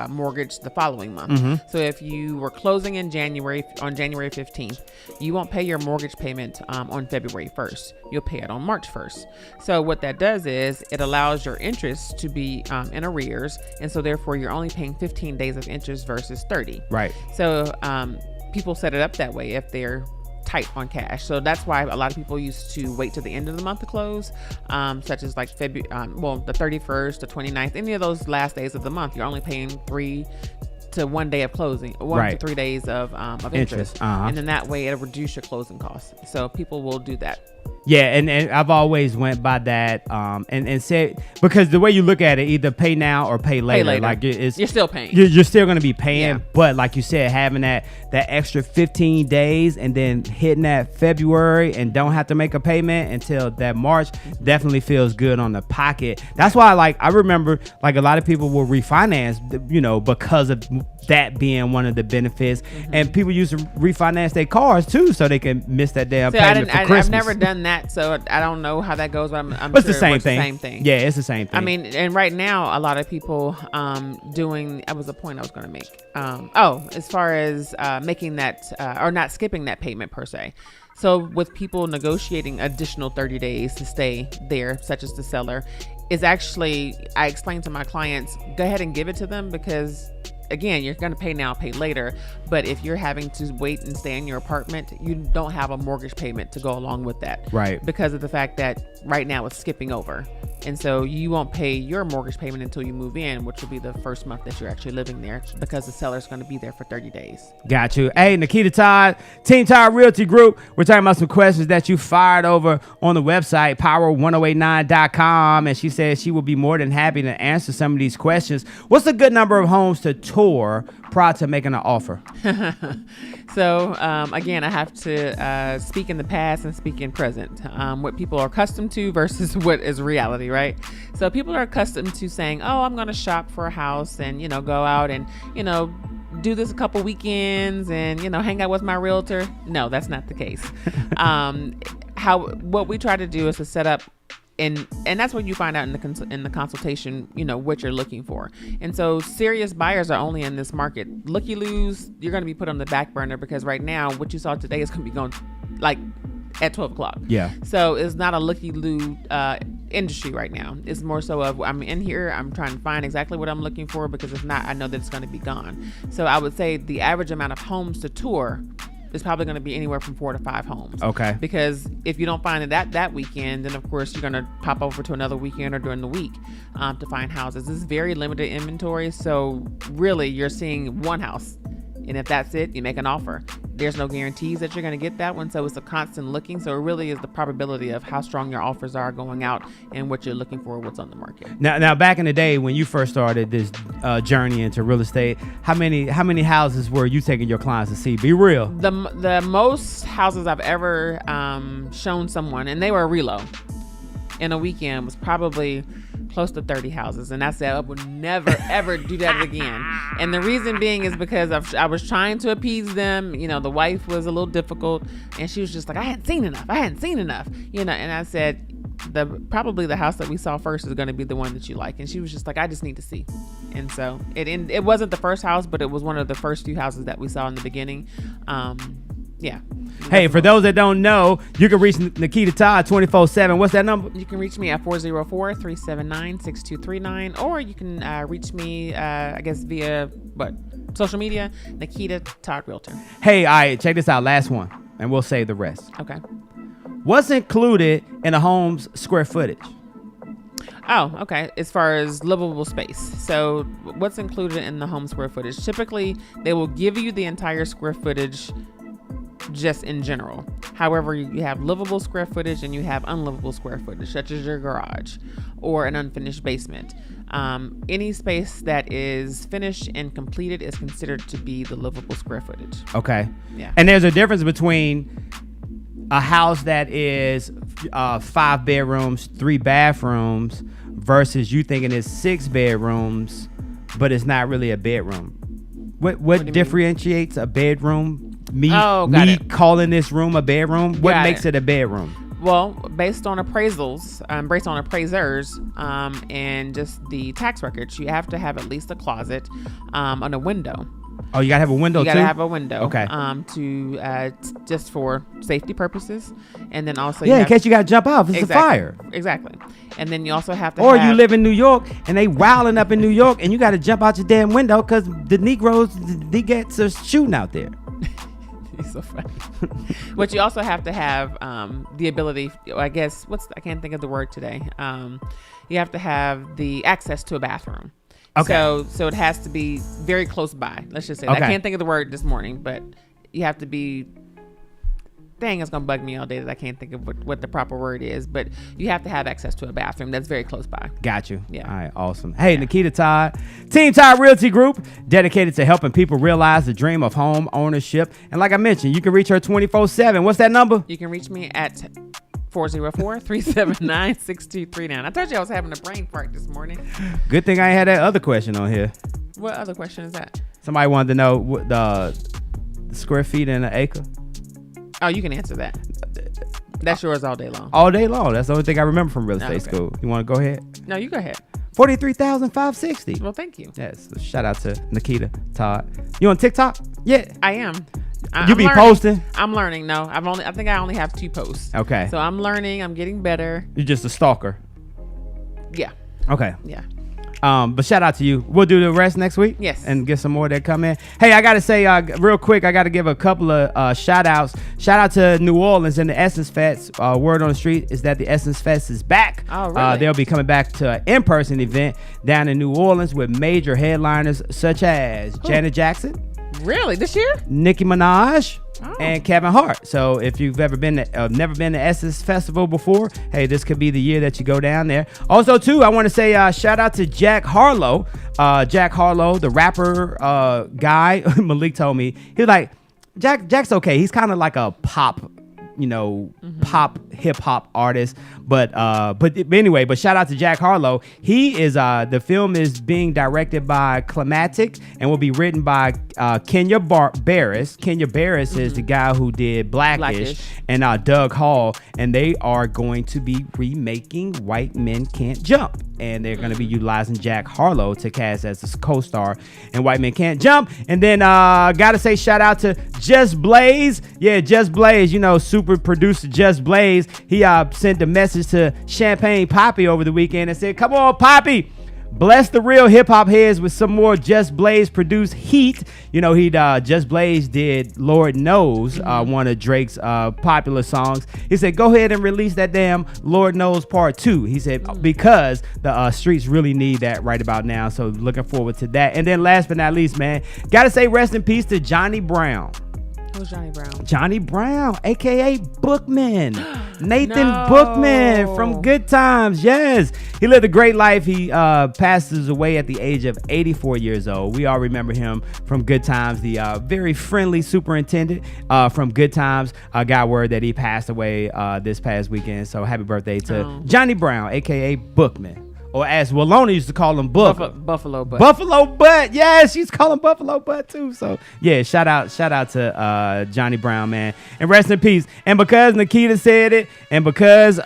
mortgage the following month. So if you were closing in January, on January 15th, you won't pay your mortgage payment on February 1st. You'll pay it on March 1st. So what that does is it allows your interest to be in arrears, and so therefore you're only paying 15 days of interest versus 30. Right. So people set it up that way if they're tight on cash. So that's why a lot of people used to wait to the end of the month to close, such as like February, the 31st, the 29th, any of those last days of the month. You're only paying 3 to 1 day of closing, 1 to 3 days of interest. And then that way it'll reduce your closing costs. So people will do that. Yeah, and I've always went by that and said, because the way you look at it, either pay now or pay later. Like you're still paying. You're still going to be paying, but like you said, having that extra 15 days and then hitting that February and don't have to make a payment until that March definitely feels good on the pocket. That's why I remember like a lot of people will refinance, because of that being one of the benefits, and people used to refinance their cars too so they can miss that damn payment for Christmas. I've never done that, so I don't know how that goes, but I'm it's sure the same it's thing. the same thing. Yeah, it's the same thing. I mean, and right now a lot of people doing, that was a point I was going to make. As far as making that or not skipping that payment per se. So with people negotiating additional 30 days to stay there, such as the seller, is actually, I explain to my clients, go ahead and give it to them because again, you're going to pay now, pay later. But if you're having to wait and stay in your apartment, you don't have a mortgage payment to go along with that. Right. Because of the fact that right now it's skipping over. And so you won't pay your mortgage payment until you move in, which will be the first month that you're actually living there because the seller's going to be there for 30 days. Got you. Hey, Nikita Todd, Team Todd Realty Group. We're talking about some questions that you fired over on the website, power1089.com. And she says she will be more than happy to answer some of these questions. What's a good number of homes to tour prior to making an offer? So, again, I have to speak in the past and speak in present. What people are accustomed to versus what is reality, right? So people are accustomed to saying, oh, I'm going to shop for a house and, go out and, do this a couple weekends and, hang out with my realtor. No, that's not the case. What we try to do is to set up and that's what you find out in the consultation, what you're looking for. And so serious buyers are only in this market. Looky-loos, you're going to be put on the back burner, because right now what you saw today is going to be going like at 12 o'clock. Yeah. So it's not a looky-loo industry right now. It's more so of, I'm in here, I'm trying to find exactly what I'm looking for, because if not, I know that it's going to be gone. So I would say the average amount of homes to tour is probably going to be anywhere from 4 to 5 homes. Okay. Because if you don't find it that weekend, then of course you're going to pop over to another weekend or during the week to find houses. This is very limited inventory. So really you're seeing one house. And if that's it, you make an offer. There's no guarantees that you're going to get that one. So it's a constant looking. So it really is the probability of how strong your offers are going out and what you're looking for, what's on the market. Now, back in the day when you first started this journey into real estate, how many houses were you taking your clients to see? Be real. The most houses I've ever shown someone, and they were a relo in a weekend, was probably close to 30 houses. And I said I would never ever do that again. And the reason being is because I was trying to appease them. The wife was a little difficult, and she was just like, I hadn't seen enough, and I said, probably the house that we saw first is going to be the one that you like. And she was just like, I just need to see. And so it wasn't the first house, but it was one of the first few houses that we saw in the beginning. Yeah. Hey, for those that don't know, you can reach Nikita Todd 24/7. What's that number? You can reach me at 404-379-6239, or you can reach me, I guess, via social media, Nikita Todd Realtor. Hey, all right, check this out. Last one, and we'll save the rest. Okay. What's included in a home's square footage? Oh, okay. As far as livable space. So what's included in the home square footage? Typically, they will give you the entire square footage just in general. However, you have livable square footage and you have unlivable square footage, such as your garage or an unfinished basement. Any space that is finished and completed is considered to be the livable square footage. Okay. Yeah. And there's a difference between a house that is 5 bedrooms, 3 bathrooms versus you thinking it's 6 bedrooms, but it's not really a bedroom. What differentiates a bedroom? Me calling this room a bedroom? What makes it a bedroom? Well, based on appraisals, based on appraisers, and just the tax records, you have to have at least a closet, and a window. Oh, you gotta have a window too? You gotta have a window. Okay. Just for safety purposes, and then also in case you gotta jump out if it's a fire. Exactly. And then you also have to. Or you live in New York and they wilding up in New York, and you gotta jump out your damn window because the Negroes, they get shooting out there. He's so funny. But you also have to have the ability, I guess, I can't think of the word today. You have to have the access to a bathroom. Okay. So it has to be very close by. Let's just say that. I can't think of the word this morning, but you have to be. Dang, it's gonna bug me all day that I can't think of what the proper word is. But you have to have access to a bathroom that's very close by. Got you. Yeah. All right. Awesome. Hey, Nikita Todd, Team Todd Realty Group, dedicated to helping people realize the dream of home ownership. And like I mentioned, you can reach her 24/7. What's that number? You can reach me at 404-379-6239. I told you I was having a brain fart this morning. Good thing I ain't had that other question on here. What other question is that? Somebody wanted to know what the square feet in an acre. Oh, you can answer that. That's yours all day long. All day long. That's the only thing I remember from real estate school. You want to go ahead? No, you go ahead. 43,560. Well, thank you. Yes. So shout out to Nikita Todd. You on TikTok? Yeah. I am. You be posting? I'm learning. No, I think I only have 2 posts. Okay. So I'm learning. I'm getting better. You're just a stalker. Yeah. Okay. Yeah. But shout out to you. We'll do the rest next week. Yes. And get some more that come in. Hey, I got to say real quick, I got to give a couple of shout outs. Shout out to New Orleans and the Essence Fest. Word on the street is that the Essence Fest is back. Oh, really? They'll be coming back to an in-person event down in New Orleans with major headliners such as Janet Jackson. Really? This year? Nicki Minaj. And Kevin Hart. So if you've never been to Essence Festival before, hey, this could be the year that you go down there. Also, too, I want to say shout out to Jack Harlow. Jack Harlow, the rapper guy. Malik told me, he was like, Jack's okay. He's kind of like a pop pop hip hop artist. But anyway, shout out to Jack Harlow. He is the film is being directed by Climatic and will be written by Kenya Barris. Kenya Barris is the guy who did Blackish. And Doug Hall, and they are going to be remaking White Men Can't Jump, and they're going to be utilizing Jack Harlow to cast as a co-star in White Men Can't Jump. And then gotta say shout out to Just Blaze. Yeah, Just Blaze, super producer Just Blaze. He sent a message to Champagne Poppy over the weekend and said, come on, Poppy, bless the real hip hop heads with some more Just Blaze produced heat. Just Blaze did Lord Knows, one of Drake's popular songs. He said, go ahead and release that damn Lord Knows Part 2. He said, because the streets really need that right about now. So looking forward to that. And then last but not least, man, gotta say rest in peace to Johnny Brown. Who's Johnny Brown? Johnny Brown, aka Bookman. Nathan Bookman from Good Times. Yes, he lived a great life. He passes away at the age of 84 years old. We all remember him from Good Times, the very friendly superintendent from Good Times. Got word that he passed away this past weekend. So happy birthday to Johnny Brown, aka Bookman. Or as Walona used to call him, Buffalo Butt. Buffalo Butt. Yes, she's calling Buffalo Butt too. So yeah, shout out to Johnny Brown, man, and rest in peace. And because Nikita said it, and because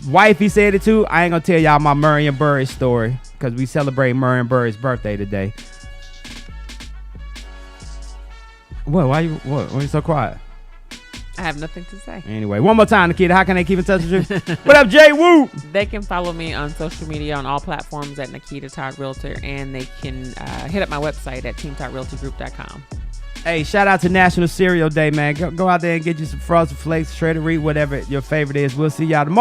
Wifey said it too, I ain't gonna tell y'all my Marion Burry story because we celebrate Marion Burry's birthday today. What? Why you so quiet? I have nothing to say. Anyway, one more time, Nikita. How can they keep in touch with you? What up, Jay Woo? They can follow me on social media on all platforms at Nikita Todd Realtor, and they can hit up my website at teamtoddrealtygroup.com. Hey, shout out to National Cereal Day, man. Go out there and get you some Frosted Flakes, Shredded Wheat, whatever your favorite is. We'll see y'all tomorrow.